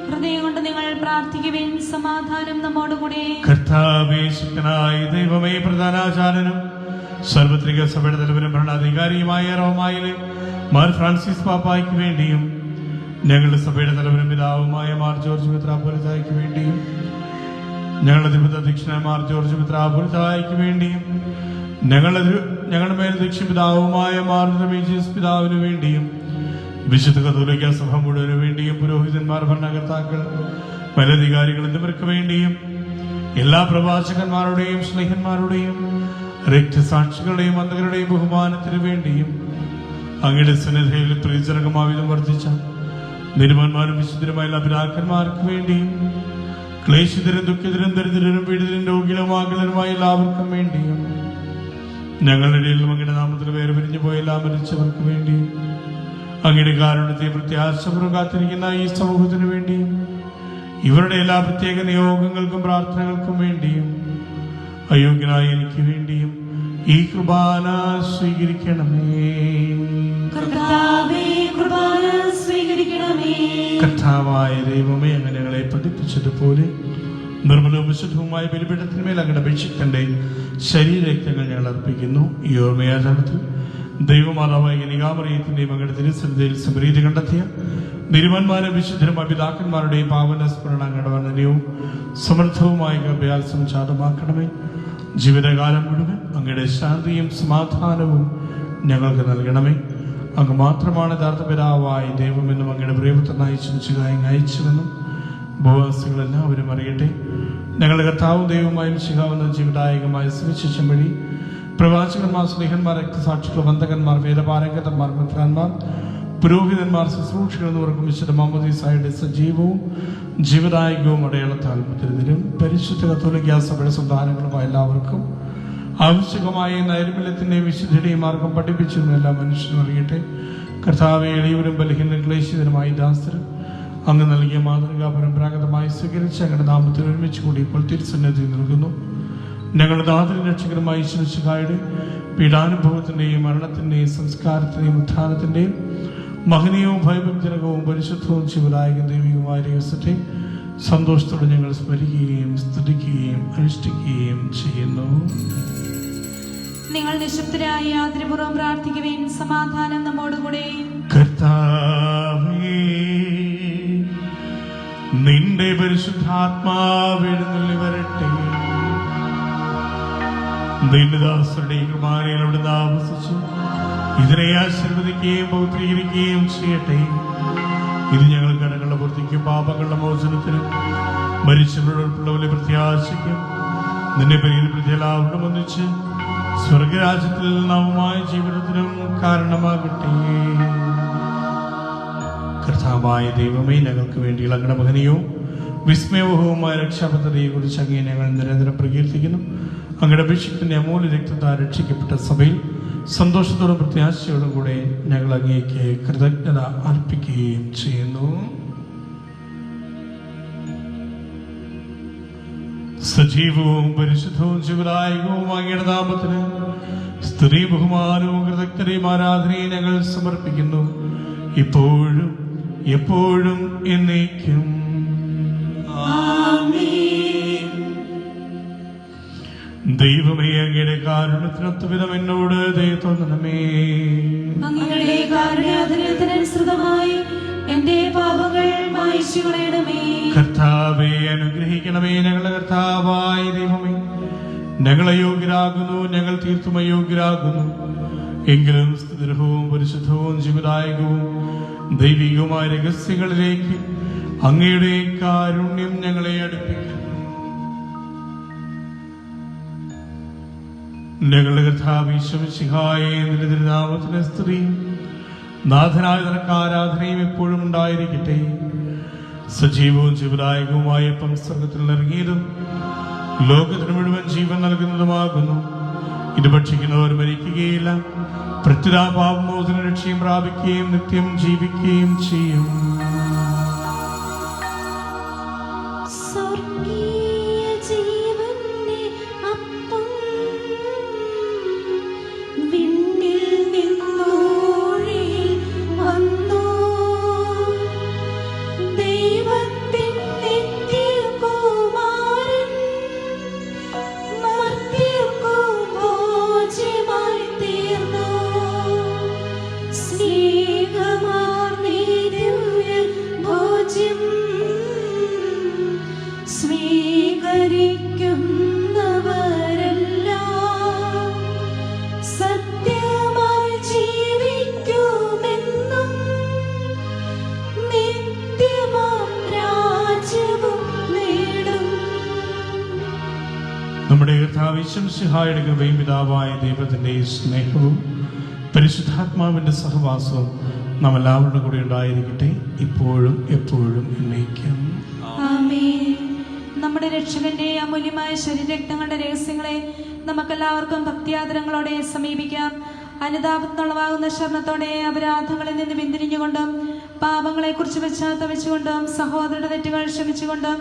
ഹൃദയം കൊണ്ട് നിങ്ങൾ പ്രാർത്ഥിക്കുവിൻ. സമാധാനം നമ്മോടുകൂടെ. കർത്താവേ, ശക്തനായ ദൈവമേ, പ്രധാനാചാര്യനും സാർവത്രിക സഭയുടെ തലവനും ഭരണാധികാരിയുമായ റോമായിലെ മാർ ഫ്രാൻസിസ് പാപ്പായ്ക്ക് വേണ്ടിയും ഞങ്ങളുടെ സഭയുടെ തലവനും പിതാവുമായ മാർ ജോർജ് മെത്രാപ്പൊലീത്തായ്ക്ക് വേണ്ടിയും ഞങ്ങളുടെ തിരുവനന്തപുരം അധ്യക്ഷനായ മാർ ജോർജ് മെത്രാപ്പൊലീത്തായ്ക്ക് വേണ്ടിയും ഞങ്ങളുടെ മേലധ്യക്ഷ പിതാവുമായ മാർ റമീജിയസ് പിതാവിന് വേണ്ടിയും വിശുദ്ധ കത്തോലിക്ക സഭ മുഴുവന് വേണ്ടിയും പുരോഹിതന്മാർ, ഭരണകർത്താക്കൾ, മേലധികാരികൾ എന്നിവർക്ക് വേണ്ടിയും എല്ലാ പ്രവാചകന്മാരുടെയും സ്നേഹന്മാരുടെയും രക്തസാക്ഷികളുടെയും അന്ധകരുടെയും ബഹുമാനത്തിന് വേണ്ടിയും അങ്ങയുടെ സന്നിധിയിൽ പ്രീതിജനകമാവിധം വർദ്ധിച്ച നിരുമന്മാരും വിശുദ്ധരുമായ എല്ലാ പിതാക്കന്മാർക്ക് വേണ്ടിയും ക്ലേശിതരും ദുഃഖിതരും ദരിദ്രരും പീഡിതരും രോഗികളുമാകലരുമായ എല്ലാവർക്കും വേണ്ടിയും ഞങ്ങളുടെ ഇടയിലും അങ്ങയുടെ നാമത്തിൽ പേര് പിരിഞ്ഞു പോയ എല്ലാ മരിച്ചവർക്ക് വേണ്ടിയും അങ്ങയുടെ കാരുണ്യത്തെ പ്രത്യാശപൂർവ്വം കാത്തിരിക്കുന്ന ഈ സമൂഹത്തിന് വേണ്ടിയും ഇവരുടെ എല്ലാ പ്രത്യേക നിയോഗങ്ങൾക്കും പ്രാർത്ഥനകൾക്കും വേണ്ടിയും അയോഗ്യനായ എനിക്ക് വേണ്ടിയും ഈ കുർബാന സ്വീകരിക്കണമേ. കർത്താവായ ദൈവമേ, അങ്ങ് ഞങ്ങളെ പഠിപ്പിച്ചതുപോലെ നിർമ്മലവും വിശുദ്ധവുമായ ബലിപീഠത്തിന്മേൽ അങ്ങയുടെ അപേക്ഷിക്കന്റെ ശരീരരക്തങ്ങൾ ഞങ്ങൾ അർപ്പിക്കുന്നു. ഈ ഓർമ്മയാചരണത്തിൽ ദൈവമാതാവായ കന്യകാമറിയത്തിന്റെയും അങ്ങയുടെ തിരുസന്നിധിയിൽ സമരീതി കണ്ടെത്തിയ നിരുമന്മാരും വിശുദ്ധരുമായ പിതാക്കന്മാരുടെയും പാവന സ്മരണ അങ്ങയുടെ വർണ്ണനയും സമൃദ്ധവുമായ കൃപയാൽ സംജാതമാക്കണമേ. ജീവിതകാലം മുഴുവൻ അങ്ങയുടെ ശാന്തിയും സമാധാനവും ഞങ്ങൾക്ക് നൽകണമേ. അങ്ങ് മാത്രമാണ് യഥാർത്ഥ പിതാവായ ദൈവമെന്നും അങ്ങയുടെ പ്രിയപുത്രനായി ചിന്തിച്ചതായി അയച്ചുവെന്നും ഭൂവാസികളെല്ലാവരും അറിയട്ടെ. ഞങ്ങളുടെ കർത്താവും ദൈവവുമായ മിശിഹാവെന്ന ജീവദായകമായ സുവിശേഷം വഴി പ്രവാചകന്മാർ, സ്നേഹന്മാർ, രക്തസാക്ഷികൾ, വന്ദകന്മാർ, വേദപാരംഗതന്മാർ, മിത്രന്മാർ, പുരോഹിതന്മാർ, ശുശ്രൂഷകൾ എന്നിവർക്കും വിശുദ്ധ മാമോദീസായുടെ സജീവവും ജീവദായകവും അടയാളത്താൽ മുദ്രിതരും പരിശുദ്ധ കത്തോലിക്കാ സഭയുടെ സന്താനങ്ങളുമായ എല്ലാവർക്കും ആവശ്യകമായ നൈർമല്യത്തിന്റെയും വിശുദ്ധിയുടെയും മാർഗം പഠിപ്പിച്ചിരുന്ന എല്ലാ മനുഷ്യരും അറിയട്ടെ. കർത്താവെ, എളിയവരും ബലഹീനരും ക്ലേശിതരുമായി ദാസരും അങ്ങ് നൽകിയ മാതൃക പരമ്പരാഗതമായി സ്വീകരിച്ച് അങ്ങയുടെ നാമത്തിൽ ഒരുമിച്ച് കൂടി ഇപ്പോൾ തിരുസന്നിധി നൽകുന്നു. ഞങ്ങളുടെ നാഥനും രക്ഷകനുമായി ഈശോമിശിഹായുടെ പീഡാനുഭവത്തിന്റെയും മരണത്തിന്റെയും സംസ്കാരത്തിന്റെയും ഉത്ഥാനത്തിന്റെയും മഹനീയവും ഭയഭക്തിജനകവും പരിശുദ്ധവും ശിവദായകവും ദൈവികവുമായ ദിവസത്തെ സന്തോഷത്തോടെ ഞങ്ങൾ സ്മരിക്കുകയും സ്തുതിക്കുകയും അനുഷ്ഠിക്കുകയും ചെയ്യുന്നു. നിങ്ങൾ നിശബ്ദരായി ആദരപൂർവ്വം പ്രാർത്ഥിക്കുവേൻ. സമാധാനം നമ്മോടുകൂടെ. കർത്താവേ, നിന്റെ പരിശുദ്ധാത്മാവ് എഴുന്നള്ളി വരട്ടെ. നിന്റെ ദാസരുടെ കുമാരയിൽ അവിടുന്ന് ആവസിച്ചു ഇതിനെ ആശീർവദിക്കുകയും പൗത്രീകരിക്കുകയും ചെയ്യട്ടെ. ഇത് ഞങ്ങൾ കടങ്ങളുടെ പൂർത്തിക്കും പാപങ്ങളുടെ മോചനത്തിനും മരിച്ചവരുടെ പ്രത്യാശയ്ക്കും നിന്നെ പരിഹരിപ്പെടുത്തിയ എല്ലാവരും ഒന്നിച്ച് സ്വർഗരാജ്യത്തിൽ നവമായ ജീവിതത്തിനും കാരണമാകട്ടെ. കർത്താവായ ദൈവമേ, ഞങ്ങൾക്ക് വേണ്ടിയുള്ള അങ്ങയുടെ മഹനീയവും വിസ്മയവുമായ രക്ഷാപദ്ധതിയെ കുറിച്ച് അങ്ങേ ഞങ്ങൾ നിരന്തരം പ്രകീർത്തിക്കുന്നു. അങ്ങയുടെ അഭിഷേകത്തിന്റെ അമൂല്യ രക്തത്താൽ രക്ഷിക്കപ്പെട്ട സഭയിൽ സന്തോഷത്തോടും പ്രത്യാശയോടും കൂടെ ഞങ്ങൾ അങ്ങേക്ക് കൃതജ്ഞത അർപ്പിക്കുകയും ചെയ്യുന്നു. സജീവവും പരിശുദ്ധവും ജീവദായകവും അങ്ങയുടെ നാമത്തിന് സ്തുതി ബഹുമാനവും കൃതജ്ഞതയും ആരാധനയും ഞങ്ങൾ സമർപ്പിക്കുന്നു, ഇപ്പോഴും എപ്പോഴും എന്നേക്കും. ദൈവമേ, അങ്ങയുടെ കാരുണ്യത്തിനൊത്ത വിധം എന്നോട് ദയ തോന്നണമേ. അങ്ങയുടെ കാരുണ്യാധീനത്തിനനുസൃതമായി എന്റെ പാപങ്ങൾ മായ്ച്ചു കളയണമേ. കർത്താവേ, അനുഗ്രഹിക്കണമേ. ഞങ്ങളുടെ കർത്താവായ ദൈവമേ, ഞങ്ങൾ അയോഗ്യരാകുന്നു, ഞങ്ങൾ തീർത്തും അയോഗ്യരാകുന്നു. എങ്കിലും സ്തുതിർഹവും പരിശുദ്ധവും ജീവദായകവും ദൈവികവുമായ രഹസ്യങ്ങളിലേക്ക് അങ്ങയുടെ കാരുണ്യം ഞങ്ങളെ അടുപ്പിക്കുന്നു. ഞങ്ങളുടെ കർത്താവ് ഈശോമിശിഹായേ, നിന്റെ തിരുനാമത്തിന് സ്തുതിയും നാഥനായ നിനക്ക് ആരാധനയും എപ്പോഴും ഉണ്ടായിരിക്കട്ടെ. സജീവവും ജീവദായകവുമായ അപ്പം സ്വർഗത്തിൽ ഇറങ്ങിയതും ലോകത്തിന് മുഴുവൻ ജീവൻ നൽകുന്നതുമാകുന്നു. ഇത് ഭക്ഷിക്കുന്നവർ മരിക്കുകയില്ല, പ്രത്യുതാ പാപമോചന രക്ഷയും പ്രാപിക്കുകയും നിത്യം ജീവിക്കുകയും ചെയ്യും. നമ്മുടെ കർത്താവ് ഈശോമിശിഹായുടെ കൃപയും പിതാവായ ദൈവത്തിന്റെ സ്നേഹവും പരിശുദ്ധാത്മാവിന്റെ സഹവാസവും നാം എല്ലാവരുടെ കൂടെ ഉണ്ടായിരിക്കട്ടെ, ഇപ്പോഴും എപ്പോഴും എന്നേക്കും. നമ്മുടെ രക്ഷകന്റെ അമൂല്യമായ ശരീരരക്തങ്ങളുടെ രഹസ്യങ്ങളെ നമുക്കെല്ലാവർക്കും ഭക്തിയാദരങ്ങളോടെ സമീപിക്കാം. അനുതാപത്തിനുളവാകുന്ന ശരണത്തോടെ അപരാധങ്ങളിൽ നിന്ന് പിന്തിരിഞ്ഞുകൊണ്ടും പാപങ്ങളെക്കുറിച്ച് പശ്ചാത്തപിച്ചുകൊണ്ടും സഹോദരരുടെ തെറ്റുകൾ ക്ഷമിച്ചുകൊണ്ടും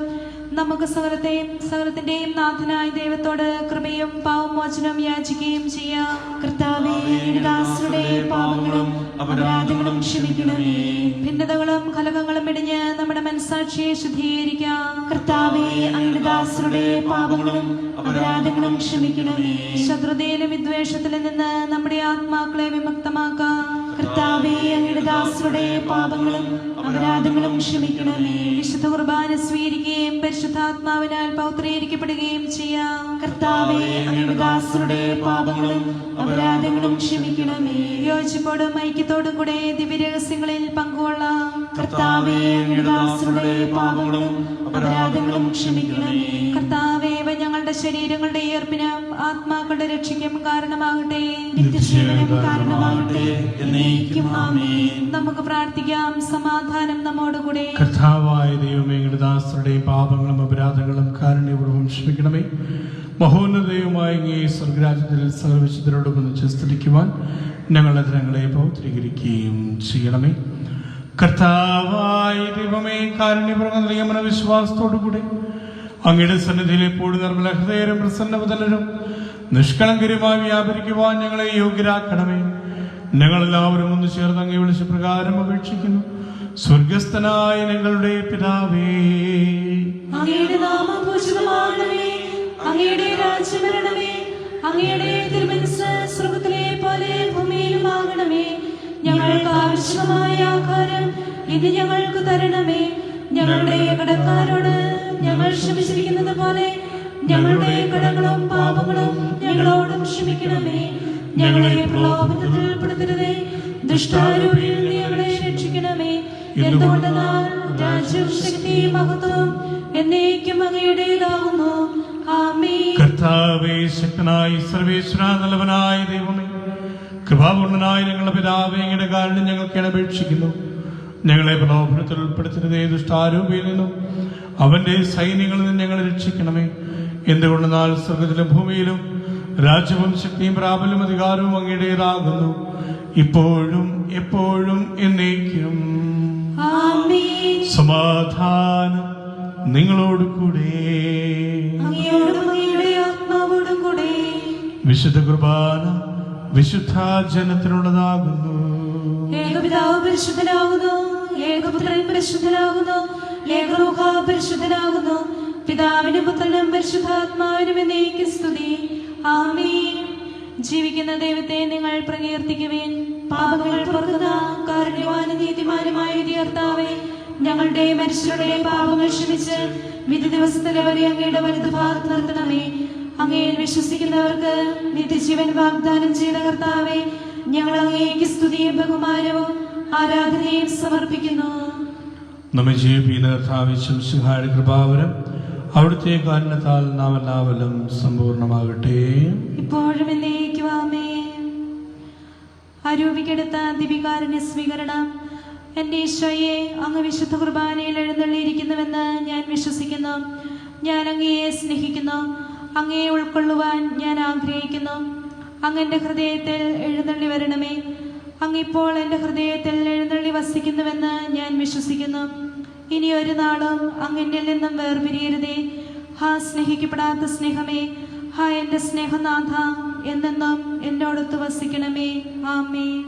നമുക്ക് സകലത്തിന്റെയും നാഥനായ ദൈവത്തോട് കൃപയും പാവമോചനവും യാചിക്കുകയും ചെയ്യാം. കർത്താവേ, ദാസരുടെ പാപങ്ങളും അപരാധങ്ങളും ക്ഷമിക്കണമേ. ഭിന്നതകളും കലഹങ്ങളും ഇടിഞ്ഞ് നമ്മുടെ മനസ്സാക്ഷിയെ ശുദ്ധീകരിക്കാം. കർത്താവേ, അങ്ങയുടെ ദാസരുടെ പാപങ്ങളും അപരാധങ്ങളും ക്ഷമിക്കണമേ. ശത്രുതയിലും വിദ്വേഷത്തിലും നിന്ന് നമ്മുടെ ആത്മാക്കളെ വിമുക്തമാക്കാം. കർത്താവേ, അങ്ങയുടെ ദാസരുടെ പാപങ്ങളും അപരാധങ്ങളും ക്ഷമിക്കണമേ. വിശുദ്ധ കുർബാന സ്വീകരിക്കുകയും പരിശുദ്ധാത്മാവിനാൽ പൗത്രീകരിക്കപ്പെടുകയും ചെയ്യാം. കർത്താവേ, അങ്ങയുടെ ദാസരുടെ പാപങ്ങളും അപരാധങ്ങളും ക്ഷമിക്കണമേ. യോജിപ്പോടും ഐക്യത്തോടും കൂടെ ദിവ്യരഹസ്യങ്ങളിൽ പങ്കുകൊള്ളാം. കർത്താവേ, അങ്ങയുടെ ദാസരുടെ പാപങ്ങളും അപരാധങ്ങളും ക്ഷമിക്കണമേ. കർത്താവേ, ഞങ്ങളുടെ ഞങ്ങളുടെ ശരീരങ്ങളുടെ ഈർപ്പിനും ആത്മാക്കളുടെ രക്ഷയ്ക്കും കാരണമാകട്ടെ. നിത്യജീവനും കാരണമാകട്ടെ. എന്നേക്കും ആമേൻ. നമുക്ക് പ്രാർത്ഥിക്കാം. സമാധാനം നമ്മോടുകൂടെ. കർത്താവായ ദൈവമേ, ഞങ്ങളുടെ ദാസരുടെയും പാപങ്ങളും അപരാധങ്ങളും കാരുണ്യപൂർവ്വം ക്ഷമിക്കണമേ. മഹോന്നതയുമായ അങ്ങേ സ്വർഗ്ഗരാജ്യത്തിൽ സർവ്വവിശുദ്ധരോടൊപ്പം സ്തുതിക്കുവാൻ ഞങ്ങളുടെ ദിനങ്ങളെ പൗത്രീകരിക്കുകയും ചെയ്യണമേ. കർത്താവായ ദൈവമേ, കാരുണ്യപൂർവ്വം നിയമന വിശ്വാസത്തോടുകൂടി അങ്ങയുടെ സന്നിധിയിൽ എപ്പോഴും നിർമ്മല ഹൃദയരും പ്രസന്നവതലരും നിഷ്കളങ്കരുമായി വ്യാപരിക്കുവാൻ ഞങ്ങളെ യോഗ്യരാക്കണമേ. ഞങ്ങളെല്ലാവരും ഒന്ന് ചേർന്ന് അങ്ങേ വിളിച്ച പ്രകാരം അപേക്ഷിക്കുന്നു. സ്വർഗസ്ഥനായ ഞങ്ങളുടെ പിതാവേ, അങ്ങയുടെ നാമം പൂജിതമാകണമേ. അങ്ങയുടെ രാജ്യം വരണമേ. അങ്ങയുടെ തിരുമനസ്സ് സ്വർഗ്ഗത്തിലെ പോലെ ഭൂമിയിലുമാകണമേ. ഞങ്ങൾക്ക് ആവശ്യമായ ആഹാരം ഇന്ന് ഞങ്ങൾക്ക് തരണമേ. ഞങ്ങളുടെ കടക്കാരോട് ഞങ്ങൾ ക്ഷമിച്ചിരിക്കുന്നത് പോലെ ഞങ്ങളുടെ കടങ്ങളും പാപങ്ങളും ഞങ്ങളോടും ക്ഷമിക്കണമേ. ഞങ്ങളെ പ്രലോഭനത്തിൽ ഉൾപ്പെടുത്തരുതേ, ദുഷ്ടാരൂപിയിൽ നീ ഞങ്ങളെ രക്ഷിക്കണമേ. എന്തുകൊണ്ടെന്നാൽ രാജ്യവും ശക്തിയും മഹത്വവും എന്നേക്കും അങ്ങയുടേതാകുന്നു. ആമേൻ. കർത്താവേ, ശക്തനായ സർവേശ്വര നല്ലവനായ ദൈവമേ, കൃപാപൂർണനായ ഞങ്ങളുടെ പിതാവേ, അങ്ങയുടെ കാരുണ്യം ഞങ്ങൾക്ക് അപേക്ഷിക്കുന്നു. ഞങ്ങളെ പ്രലോഭനത്തിൽ ഉൾപ്പെടുത്തരുതേ, ദുഷ്ടാരൂപിയിൽ നിന്നും അവന്റെ സൈന്യങ്ങളിൽ നിന്ന് ഞങ്ങളെ രക്ഷിക്കണമേ. എന്തുകൊണ്ടെന്നാൽ സ്വർഗ്ഗത്തിലും ഭൂമിയിലും രാജ്യവും ശക്തിയും പ്രാബല്യവും അധികാരവും അങ്ങയുടേതാകുന്നു, ഇപ്പോഴും എപ്പോഴും എന്നേക്കും. ആമേൻ. സമാധാനം നിങ്ങളോട് കൂടെ. അങ്ങയോടും അങ്ങയുടെ ആത്മാവോടും കൂടെ. വിശുദ്ധ കുർബാന വിശുദ്ധ ജനത്തിനുള്ളതാകുന്നു. ഏകപിതാവ് പരിശുദ്ധനാകുന്നു, ഏകപുത്രൻ പരിശുദ്ധനാകുന്നു, ഏകരൂഹ പരിശുദ്ധനാകുന്നു. പിതാവിനും പുത്രനും പരിശുദ്ധാത്മാവിനും എന്നേക്കും സ്തുതി. ആമേൻ. ജീവിക്കുന്ന ദൈവത്തെ നിങ്ങൾ പ്രകീർത്തിക്കുവേൻ. പാപങ്ങൾ പൊറുക്കുന്ന കാരുണ്യവാനും നീതിമാനുമായ കർത്താവേ, ഞങ്ങളുടെ മനുഷ്യരുടെ പാപങ്ങൾ ക്ഷമിച്ച് വിധി ദിവസത്തിലെ വരെ അങ്ങയുടെ വലതുഭാഗത്ത് നിർത്തണമേ. അങ്ങയിൽ വിശ്വസിക്കുന്നവർക്ക് നിത്യജീവൻ വാഗ്ദാനം ചെയ്ത കർത്താവേ, ഞങ്ങൾ അങ്ങേക്ക് സ്തുതിയും ബഹുമാനവും ആരാധനയും സമർപ്പിക്കുന്നു. നമ്മെ ജീവിക്കുന്ന കർത്താവിശ്വം സിംഹായുടെ കൃപാവരം അവിടുത്തെ കാരണത്താൽ നാം എല്ലാവരും സമ്പൂർണ്ണമാകട്ടെ. ഇപ്പോഴും എന്നേക്കും ആമേൻ. ആരോപിക്കെടുത്ത ദിവികാരുണ്യ സ്വീകരണം. എൻ്റെ ഈശോയെ, അങ്ങ് വിശുദ്ധ കുർബാനയിൽ എഴുന്നള്ളിയിരിക്കുന്നുവെന്ന് ഞാൻ വിശ്വസിക്കുന്നു. ഞാൻ അങ്ങയെ സ്നേഹിക്കുന്നു. അങ്ങയെ ഉൾക്കൊള്ളുവാൻ ഞാൻ ആഗ്രഹിക്കുന്നു. അങ്ങ് എൻ്റെ ഹൃദയത്തിൽ എഴുന്നള്ളി വരണമേ. അങ്ങിപ്പോൾ എൻ്റെ ഹൃദയത്തിൽ എഴുന്നള്ളി വസിക്കുന്നുവെന്ന് ഞാൻ വിശ്വസിക്കുന്നു. ഇനി ഒരു നാളും അങ്ങ് എന്നിൽ നിന്നും വേർപിരിയരുതേ. ഹാ സ്നേഹിക്കപ്പെടാത്ത സ്നേഹമേ, ഹാ എൻ്റെ സ്നേഹനാഥ, എന്നെന്നും എന്നോടൊത്ത് വസിക്കണമേ. ആമേൻ.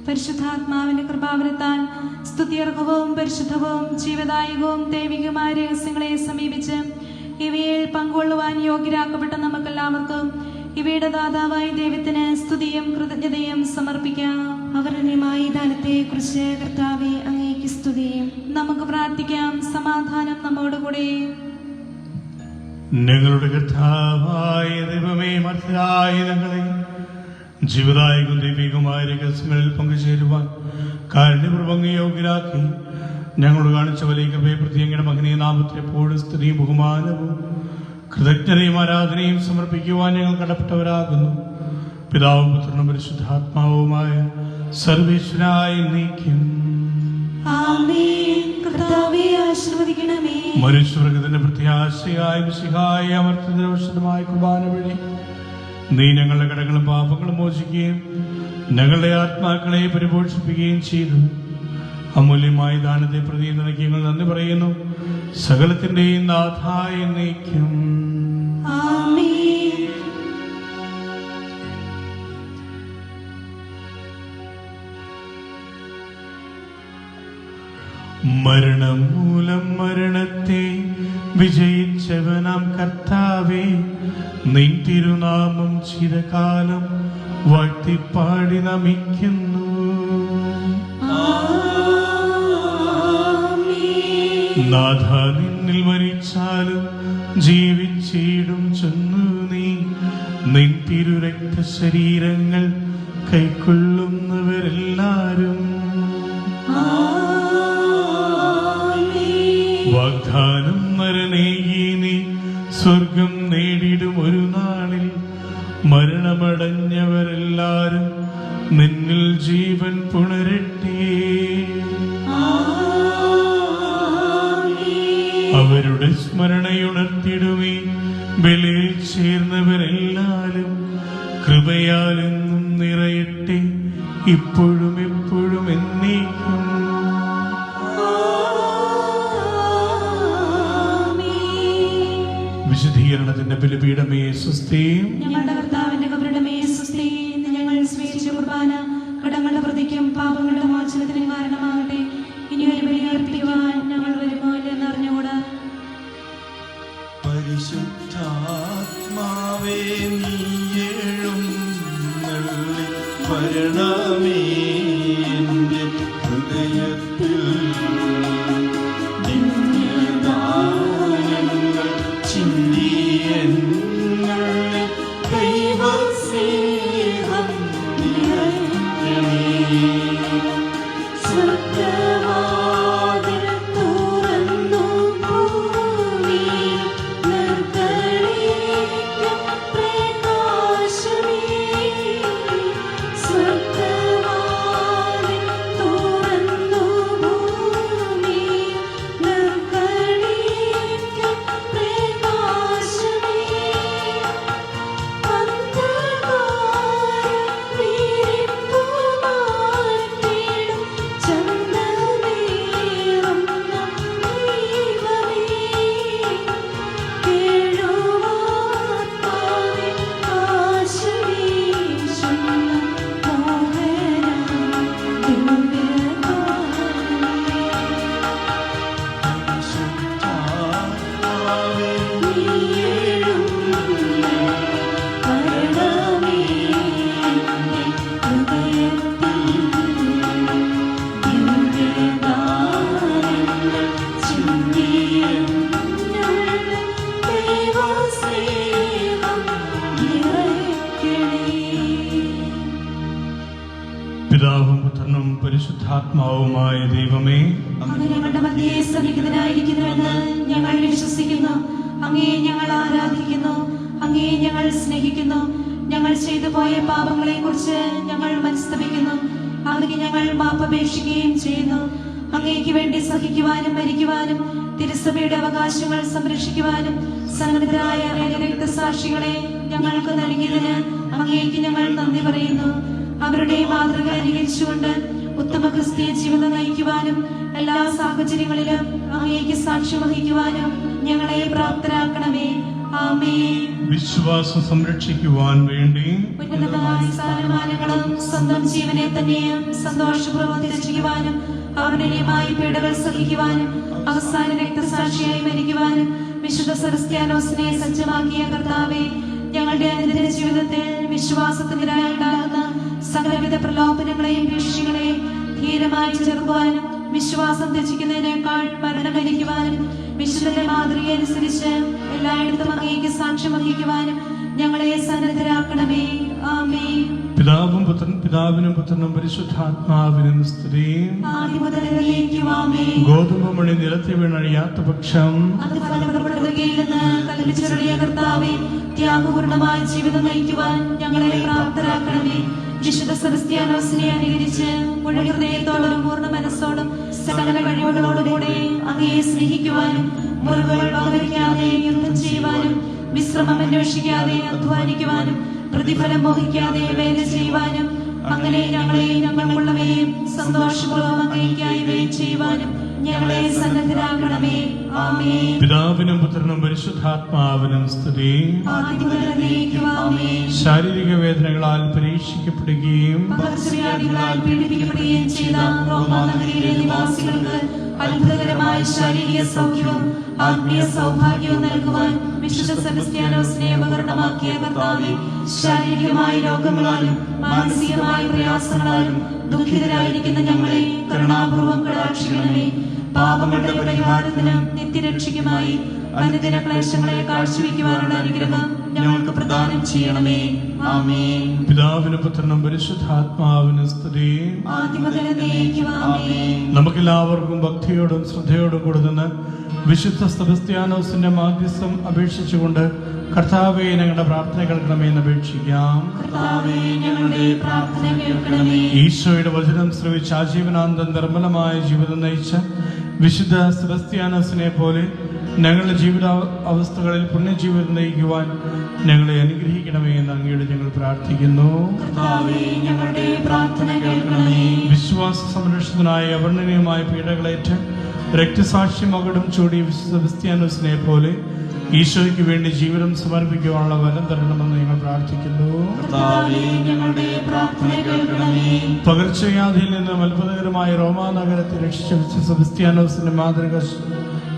പരിശുദ്ധാത്മാവിന്റെ കൃപാവരത്താൽ സ്തുത്യർഹവും പരിശുദ്ധവും ജീവദായകവും ദൈവികമായ രഹസ്യങ്ങളെ സമീപിച്ച് ഇവയിൽ പങ്കുകൊള്ളുവാൻ യോഗ്യരാക്കപ്പെട്ട നമുക്കെല്ലാവർക്കും ഇവയുടെ ദാതാവായ ദൈവത്തിന് സ്തുതിയും കൃതജ്ഞതയും സമർപ്പിക്കാം. അവർണ്ണമായ ദാനത്തെ കുറിച്ച് കർത്താവേ അങ്ങേക്ക് സ്തുതിയും. നമുക്ക് പ്രാർത്ഥിക്കാം. സമാധാനം നമ്മോടുകൂടെ. ഞങ്ങളുടെ കർത്താവായ ദൈവമേ, മർത്യരായ ഞങ്ങളെ ജീവദായകവും ദൈവികമായ രഹസ്യങ്ങളിൽ പങ്കുചേരുവാൻ കാരുണ്യപൂർവ്വം യോഗ്യരാക്കി ഞങ്ങളോട് കാണിച്ച വലിയ കൃപയെ പ്രതി അങ്ങയുടെ മഹനീയ നാമത്തിൽ എപ്പോഴും സ്തുതിയും ബഹുമാനവും കൃതജ്ഞതയും ആരാധനയും സമർപ്പിക്കുവാൻ ഞങ്ങൾ കടപ്പെട്ടവരാകുന്നു. പിതാവും പുത്രനും പരിശുദ്ധാത്മാവുമായ സർവേശ്വരായ നീക്കും. കർത്താവേ ആശീർവദിക്കണമേ. മനുഷ്യവർഗത്തിന്റെ പ്രത്യാശയായ മിശിഹായ അമർത്യദോഷമായ കുർബാന വഴി നീ ഞങ്ങളുടെ കടങ്ങളും പാപങ്ങളും മോചിക്കുകയും ഞങ്ങളുടെ ആത്മാക്കളെ പരിപോഷിപ്പിക്കുകയും ചെയ്തു. അമൂല്യമായ ദാനത്തെ പ്രതി നിനക്ക് ഞങ്ങൾ നന്ദി പറയുന്നു. സകലത്തിന്റെയും നാഥായ നീക്കും. മരണം മൂലം മരണത്തെ വിജയിച്ചവനാം കർത്താവേ, നിൻ തിരുനാമം ചിരകാലം വാഴ്ത്തിപ്പാടി നമിക്കുന്നു. നാഥ, നിന്നിൽ മരിച്ചാലും ജീവിച്ചിടും ചെന്നു നീ, നിൻ തിരുരക്ത ശരീരങ്ങൾ കൈക്കൊള്ളുന്നവരെല്ലാരും വാഗ്ദാനം നരനേകി നീ സ്വർഗം നേടിടും ഒരു നാളിൽ. മരണമടഞ്ഞവരെല്ലാരും നിന്നിൽ ജീവൻ പുണരട്ടെ. അവരുടെ സ്മരണയുണർത്തിടുമേ. ബലിയിൽ ചേർന്നവരെല്ലാരും കൃപയാലെന്നും നിറയട്ടെ, ഇപ്പോഴും എപ്പോഴും എന്നേക്കും. വിശുദ്ധീകരണത്തിന്റെ ബലിപീഠമേ സ്വസ്തിയും. ഞങ്ങളുടെ കർത്താവിന്റെ കബറിടമേ സ്വസ്തിയും. ഇന്ന് ഞങ്ങൾ സ്വീകരിച്ച കുർബാന കടങ്ങളുടെ പ്രതിക്കും പാപങ്ങളുടെ മോചനത്തിനും കാരണമാകട്ടെ. ഇനി ഒരു ബലി അർപ്പിക്കുവാൻ ഞങ്ങൾ വരുമോ ഇല്ലെന്ന് അറിഞ്ഞുകൂടാ. പരിശുദ്ധാത്മാവേ, നീയേഴും നള്ളി വരണമേ എൻ്റെ ഹൃദയത്തിൽ. ദിവ്യദാനങ്ങൾ ചിന്തിയെന്നുള്ളിൽ ദൈവസ്നേഹം നിറയ്ക്കണേ. സ്വർഗ്ഗവാതിൽ തുറന്നു ഭൂമിയിൽ നിർഗളിക്കും പ്രകാശമേ. സ്വർഗ്ഗവാതിൽ തുറന്നു ഭൂമിയിൽ നിർഗളിക്കും പ്രകാശമേ. അന്ധകാരം വിരിപ്പു മാറ്റിടും ചന്ദ്രനേറുന്ന ദൈവമേ. കേഴുവാത്മാവേ, ആശീർവദിക്കുന്ന മോഹനം ദിവ്യകാരുണ്യമേ. പരിശുദ്ധാത്മാവേ, നീയെഴും വരണമേ എൻ്റെ ഹൃദയത്തിൽ. ദിവ്യദാനങ്ങൾ ചിന്തിയെന്നുള്ളിൽ ദൈവസ്നേഹം നിറയ്ക്കണേ. പിതാവും പുത്രനും പരിശുദ്ധാത്മാവുമായ ദൈവമേ, അങ്ങ് ഞങ്ങളുടെ മധ്യേ സന്നിഹിതനായിരിക്കുന്നുവെന്ന് ഞങ്ങൾ വിശ്വസിക്കുന്നു. അങ്ങേ ഞങ്ങൾ ആരാധിക്കുന്നു, അങ്ങേ ഞങ്ങൾ സ്നേഹിക്കുന്നു. ഞങ്ങൾ ചെയ്തു പോയ പാപങ്ങളെ കുറിച്ച് ഞങ്ങൾ മനസ്തപിക്കുന്നു. അങ്ങേക്ക് ഞങ്ങൾ മാപ്പപേക്ഷിക്കുകയും ചെയ്യുന്നു. അങ്ങേക്ക് വേണ്ടി സഹിക്കുവാനും മരിക്കുവാനും തിരുസഭയുടെ അവകാശങ്ങൾ സംരക്ഷിക്കുവാനും സന്നദ്ധരായ രക്തസാക്ഷികളെ ഞങ്ങൾക്ക് നൽകിയതിന് അങ്ങേക്ക് ഞങ്ങൾ നന്ദി പറയുന്നു. അവരുടെ മാതൃക അനുകരിച്ചുകൊണ്ട് ഉത്തമ ക്രിസ്തീയ ജീവിതം നയിക്കുവാനും എല്ലാ സാഹചര്യങ്ങളിലും അങ്ങേക്ക് സാക്ഷ്യം വഹിക്കുവാനും ഞങ്ങളെ പ്രാപ്തരാക്കണമേ. ആമേൻ. വിശ്വാസം സംരക്ഷിക്കുവാൻ വേണ്ടി ഉന്നതമായ സ്ഥാനമാനങ്ങളും സ്വന്തം ജീവനെ തന്നെയും സന്തോഷപൂർവ്വം ത്യജിക്കുവാനും അവനുമായി പീഡകൾ സഹിക്കുവാനും അവസാന രക്തസാക്ഷിയായി മരിക്കുവാനും വിശുദ്ധ സെബസ്ത്യാനോസിനെ സജ്ജമാക്കിയ കർത്താവേ, ഞങ്ങളുടെ അനുദിന ജീവിതത്തിൽ വിശ്വാസത്തിനെതിരായി ഉണ്ടാകുന്ന സകലവിധ പ്രലോഭനങ്ങളെയും ഭീഷണികളെയും ധീരമായി ചെറുക്കുവാനും വിശ്വാസം ത്യജിക്കുന്നതിനേക്കാൾ മരണം വരിക്കുവാനും വിശുദ്ധന്റെ മാതൃകയെ അനുസരിച്ച് എല്ലായിടത്തും അങ്ങേക്ക് സാക്ഷ്യം വഹിക്കുവാനും ഞങ്ങളെ സന്നദ്ധരാക്കണമേ. ആമേൻ. പിതാവിനും പുത്രനും പരിശുദ്ധാത്മാവിനും സ്തുതിയും. ആദ്യം മുതൽ എന്നേക്കും ആമേൻ. ഗോതമ്പ് മണി നിലത്തി വീണഴിയാത്ത പക്ഷം അത് ഫലപ്രദപ്പെടുകയില്ലെന്ന് കൽപ്പിച്ചരുളിയ കർത്താവേ, ത്യാഗപൂർണമായ ജീവിതം നയിക്കുവാൻ ഞങ്ങളെ പ്രാപ്തരാക്കണമേ. വിശുദ്ധ സെബസ്ത്യാനോസിനെ അനുകരിച്ച് മുഴുവൻ ഹൃദയത്തോടും പൂർണ്ണ മനസ്സോടും സകല കഴിവുകളോടും കൂടെ അങ്ങയെ സ്നേഹിക്കുവാനും മുറിവുകൾ പകർക്കാതെ യുദ്ധം ചെയ്യുവാനും വിശ്രമം അന്വേഷിക്കാതെ അധ്വാനിക്കുവാനും പ്രതിഫലം മോഹിക്കാതെ വേല ചെയ്യുവാനും അങ്ങനെ ഞങ്ങളെയും ഞങ്ങൾക്കുള്ളവയെയും സന്തോഷപൂർവ്വം അങ്ങേയ്ക്കായി വേല ചെയ്യുവാനും ഞങ്ങളെ സന്നദ്ധരാക്കണമേ. ആമേൻ. പിതാവിനും പുത്രനും പരിശുദ്ധാത്മാവിനും സ്തുതി. ആദ്യം മുതൽ എന്നേക്കും ആമേൻ. ശാരീരിക വേദനകളാൽ പരീക്ഷിക്കപ്പെടുകയും പകർച്ചവ്യാധികളാൽ പീഡിപ്പിക്കപ്പെടുകയും ചെയ്ത റോമാനഗരിയിലെ നിവാസികൾക്ക് അത്ഭുതകരമായ ശാരീരിക സൗഖ്യവും ആത്മീയ സൗഭാഗ്യവും നൽകുവാൻ വിശുദ്ധ സെബസ്ത്യാനോസിനെ ഉപകരണമാക്കിയ കർത്താവേ, ശാരീരികമായ രോഗങ്ങളാലും മാനസികമായ പ്രയാസങ്ങളാലും ദുഃഖിതരായിരിക്കുന്ന ഞങ്ങളെ കരുണാപൂർവ്വം കടാക്ഷിക്കണമേ. പാപങ്ങളുടെ പരിഹാരത്തിനും നിത്യരക്ഷയ്ക്കുമായി അനുദിന ക്ലേശങ്ങളെ കാഴ്ചവെക്കുവാനുള്ള അനുഗ്രഹം ഞങ്ങൾക്ക് പ്രദാനം ചെയ്യണമേ. ആമേൻ. പിതാവിനും പുത്രനും പരിശുദ്ധാത്മാവിനും സ്തുതി. ആദ്യം മുതൽ എന്നേക്കും ആമേൻ. നമുക്കെല്ലാവർക്കും ഭക്തിയോടും ശ്രദ്ധയോടും കൂടെ നിന്ന് വിശുദ്ധ സെബസ്ത്യാനോസിന്റെ മാധ്യസ്ഥം അപേക്ഷിച്ചുകൊണ്ട് കർത്താവേ, ഞങ്ങളുടെ പ്രാർത്ഥന കേൾക്കണമെന്ന് അപേക്ഷിക്കാം. കർത്താവേ, ഞങ്ങളുടെ പ്രാർത്ഥന കേൾക്കണമേ. ഈശോയുടെ വചനം ശ്രവിച്ച് ആജീവനാന്തം നിർമ്മലമായ ജീവിതം നയിച്ച വിശുദ്ധ സെബസ്ത്യാനോസിനെ പോലെ ഞങ്ങളുടെ ജീവിത അവസ്ഥകളിൽ പുണ്യജീവിതം നയിക്കുവാൻ ഞങ്ങളെ അനുഗ്രഹിക്കണമേ എന്ന് അങ്ങയോട് ഞങ്ങൾ പ്രാർത്ഥിക്കുന്നു. കർത്താവേ, ഞങ്ങളുടെ പ്രാർത്ഥന കേൾക്കണമേ. വിശ്വാസ സംരക്ഷണത്തിനായി അവർണ്ണനീയമായ പീഡകളേറ്റ് രക്തസാക്ഷ്യം അകടം ചൂടി വിശുദ്ധ സെബസ്ത്യാനോസിനെ പോലെ ഈശോയ്ക്ക് വേണ്ടി ജീവിതം സമർപ്പിക്കുവാനുള്ള വരം തരണമെന്ന് ഞങ്ങൾ പ്രാർത്ഥിക്കുന്നു. കർത്താവേ, ഞങ്ങളുടെ പ്രാർത്ഥന കേൾക്കണമേ. പകർച്ചവ്യാധിയിൽ നിന്നും അത്ഭുതകരമായ റോമാ നഗരത്തെ രക്ഷിച്ച വിശുദ്ധ സെബസ്ത്യാനോസിന്റെ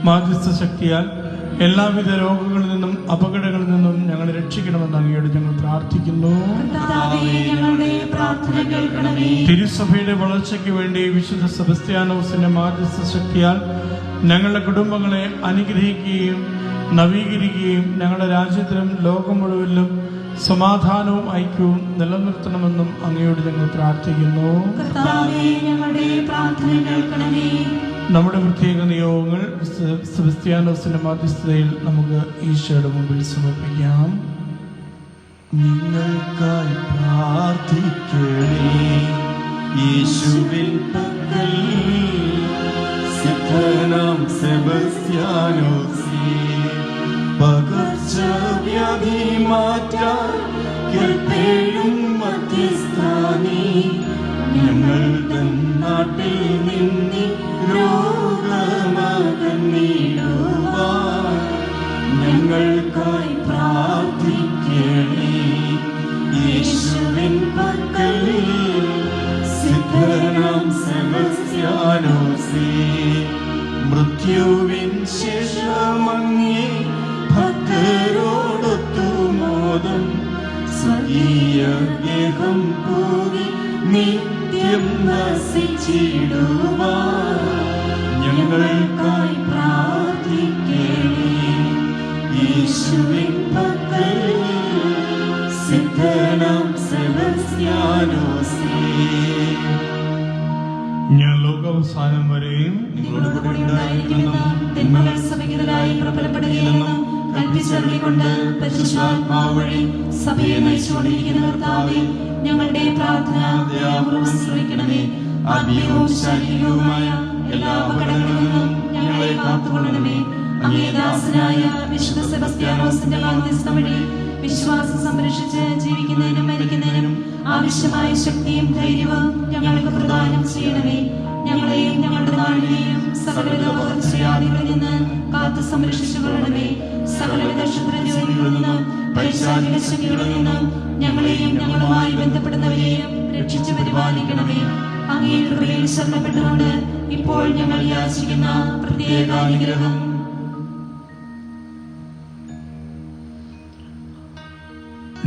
മാധ്യസ്ഥ ശക്തിയാൽ എല്ലാവിധ രോഗങ്ങളിൽ നിന്നും അപകടങ്ങളിൽ നിന്നും ഞങ്ങളെ രക്ഷിക്കണമെന്ന് അങ്ങയോട് ഞങ്ങൾ പ്രാർത്ഥിക്കുന്നു. കർത്താവേ, ഞങ്ങളുടെ പ്രാർത്ഥന കേൾക്കണമേ. തിരുസഭയുടെ വളർച്ചയ്ക്ക് വേണ്ടി വിശുദ്ധ സെബസ്ത്യാനോസിന്റെ മാധ്യസ്ഥ ശക്തിയാൽ ഞങ്ങളുടെ കുടുംബങ്ങളെ അനുഗ്രഹിക്കുകയും നവീകരിക്കുകയും ഞങ്ങളുടെ രാജ്യത്തിലും ലോകം മുഴുവനിലും സമാധാനവും ഐക്യവും നിലനിർത്തണമെന്നും അങ്ങയോട് ഞങ്ങൾ പ്രാർത്ഥിക്കുന്നു. കർത്താവേ, ഞങ്ങളുടെ പ്രാർത്ഥന കേൾക്കണമേ. നമ്മുടെ പ്രത്യേക നിയോഗങ്ങൾ സെബസ്ത്യാനോസിന്റെ മാധ്യസ്ഥതയിൽ നമുക്ക് ഈശോയുടെ മുമ്പിൽ സമർപ്പിക്കാം. നിങ്ങൾക്കായി പ്രാർത്ഥിക്കണേ. യേശുവിൻ പക്കൽ സിദ്ധനാം സെബസ്ത്യാനോസേ, പകർച്ചവ്യാധി മാറ്റാൻ കേൾപ്പേഴും മധ്യസ്ഥാനീ, ഞങ്ങൾ തൻ നാട്ടിൽ നിന്നി രോഗമകന്നിടുവാൻ ഞങ്ങൾക്കായി പ്രാർത്ഥിക്കണേ. യേശുവിൻ പക്കൽ സിദ്ധനാം സെബസ്ത്യാനോസേ, മൃത്യുവിൻ ശേഷമങ്ങേ ഭക്തരോടൊത്തു മോദം സ്വകീയ ഗേഹം കൂടി നിത്യം വസിച്ചിടുവാൻ ഞങ്ങൾക്കായി പ്രാർത്ഥിക്കണേ. യേശുവിൻ പക്കൽ സിദ്ധനാം സെബസ്ത്യാനോസേ, ഞാൻ ലോകാവസാനം വരെയും നിങ്ങളോട് കൂടെ ഉണ്ടായിരിക്കുമെന്നും തിന്മകൾ സഭയ്ക്കെതിരായി പ്രബലപ്പെടുകയില്ലെന്നും കൽപ്പിച്ചരുളിക്കൊണ്ട് പരിശുദ്ധാത്മാവ് വഴി സഭയെ നയിച്ചുകൊണ്ടിരിക്കുന്ന കർത്താവേ, ഞങ്ങളുടെ പ്രാർത്ഥന ദയാപൂർവ്വം ശ്രവിക്കണമേ. ആത്മീയവും ശാരീരികവുമായ എല്ലാ അപകടങ്ങളിൽ നിന്നും ഞങ്ങളെ കാത്തുകൊള്ളണമേ. അങ്ങേ ദാസനായ വിശുദ്ധ സെബസ്ത്യാനോസിന്റെ മാധ്യസ്ഥം വഴി വിശ്വാസം സംരക്ഷിച്ച് ജീവിക്കുന്നതിനും മരിക്കുന്നതിനും ആവശ്യമായ ശക്തിയും ധൈര്യവും ഞങ്ങൾക്ക് പ്രദാനം ചെയ്യണമേ. ഞങ്ങളെയും ഞങ്ങളുടെ നാടിനെയും സകലവിധ പകർച്ചവ്യാധികളിൽ നിന്ന് കാത്തു സംരക്ഷിച്ചു കൊള്ളണമേ. സകലവിധ ക്ഷുദ്രജോലികളിൽ നിന്നും പൈശാചിക ശക്തികളിൽ നിന്നും ഞങ്ങളെയും ഞങ്ങളുമായി ബന്ധപ്പെടുന്നവരെയും രക്ഷിച്ചു പരിപാലിക്കണമേ. അങ്ങേ കൃപയിൽ ശരണപ്പെട്ടുകൊണ്ട് ഇപ്പോൾ ഞങ്ങൾ യാചിക്കുന്ന പ്രത്യേക അനുഗ്രഹം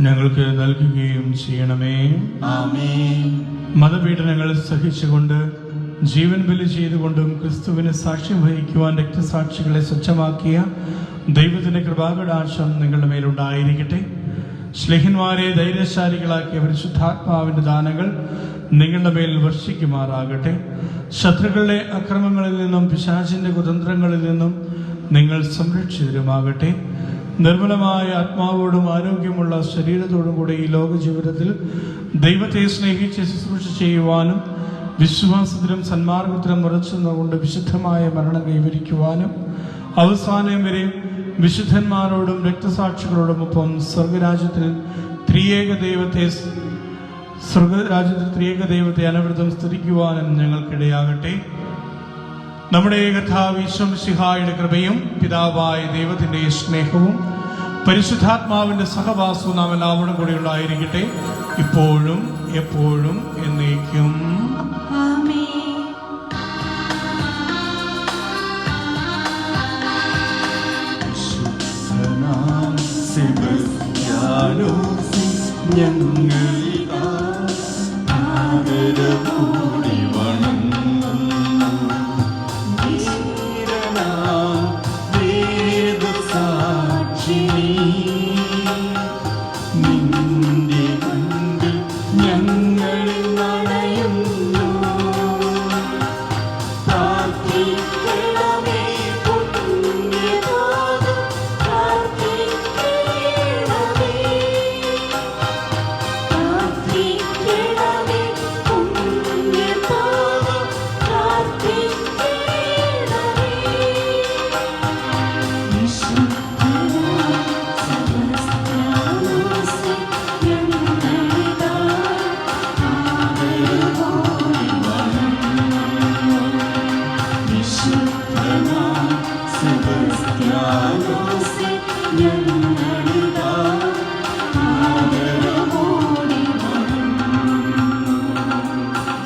ഞങ്ങൾക്ക് നൽകുകയും ചെയ്യണമേ. ആമേൻ. മതപീഡനങ്ങൾ സഹിച്ചുകൊണ്ട് ജീവൻ ബലി ചെയ്തുകൊണ്ടും ക്രിസ്തുവിന് സാക്ഷ്യം വഹിക്കുവാൻ രക്തസാക്ഷികളെ സ്വച്ഛമാക്കിയ ദൈവത്തിന്റെ കൃപാകടാക്ഷം നിങ്ങളുടെ മേലുണ്ടായിരിക്കട്ടെ. ശ്ലീഹന്മാരെ ധൈര്യശാലികളാക്കിയ പരിശുദ്ധാത്മാവിന്റെ ദാനങ്ങൾ നിങ്ങളുടെ മേൽ വർഷിക്കുമാറാകട്ടെ. ശത്രുക്കളുടെ അക്രമങ്ങളിൽ നിന്നും പിശാചിന്റെ കുതന്ത്രങ്ങളിൽ നിന്നും നിങ്ങൾ സംരക്ഷിതരുമാകട്ടെ. നിർമ്മലമായ ആത്മാവോടും ആരോഗ്യമുള്ള ശരീരത്തോടും കൂടെ ഈ ലോക ജീവിതത്തിൽ ദൈവത്തെ സ്നേഹിച്ച് ശുശ്രൂഷ ചെയ്യുവാനും വിശ്വാസത്തിലും സന്മാർഗത്തിലും ഉറച്ചുകൊണ്ട് വിശുദ്ധമായ മരണം കൈവരിക്കുവാനും അവസാനം വരെ വിശുദ്ധന്മാരോടും രക്തസാക്ഷികളോടുമൊപ്പം സ്വർഗരാജ്യത്തിൽ ത്രിയേക ദൈവത്തെ അനവൃതം സ്തുതിക്കുവാനും ഞങ്ങൾക്കിടയാകട്ടെ. നമ്മുടെ കർത്താവ് ഈശോ മിശിഹായുടെ കൃപയും പിതാവായ ദൈവത്തിന്റെ സ്നേഹവും പരിശുദ്ധാത്മാവിന്റെ സഹവാസവും നാം എല്ലാവരും കൂടി ഉണ്ടായിരിക്കട്ടെ, ഇപ്പോഴും എപ്പോഴും എന്നേക്കും. വിശുദ്ധനാം സെബസ്ത്യാനോസേ, ഞങ്ങളിതാ ആദരവോടെ വണങ്ങുന്നു. ധീരനാം വേദസാക്ഷിനീ, നിന്റെ മുൻപിൽ ഞങ്ങൾ നണയുന്നു. പ്രാർത്ഥിക്കണമേ പുണ്യദാനം, പ്രാർത്ഥിക്കണമേ. പ്രാർത്ഥിക്കണമേ പുണ്യദാനം, പ്രാർത്ഥിക്കണമേ. വിശുദ്ധനാം സെബസ്ത്യാനോസേ, ഞങ്ങളിതാ ആദരവോടെ വണങ്ങുന്നു. വിശുദ്ധനാം സെബസ്ത്യാനോസേ, ഞങ്ങൾ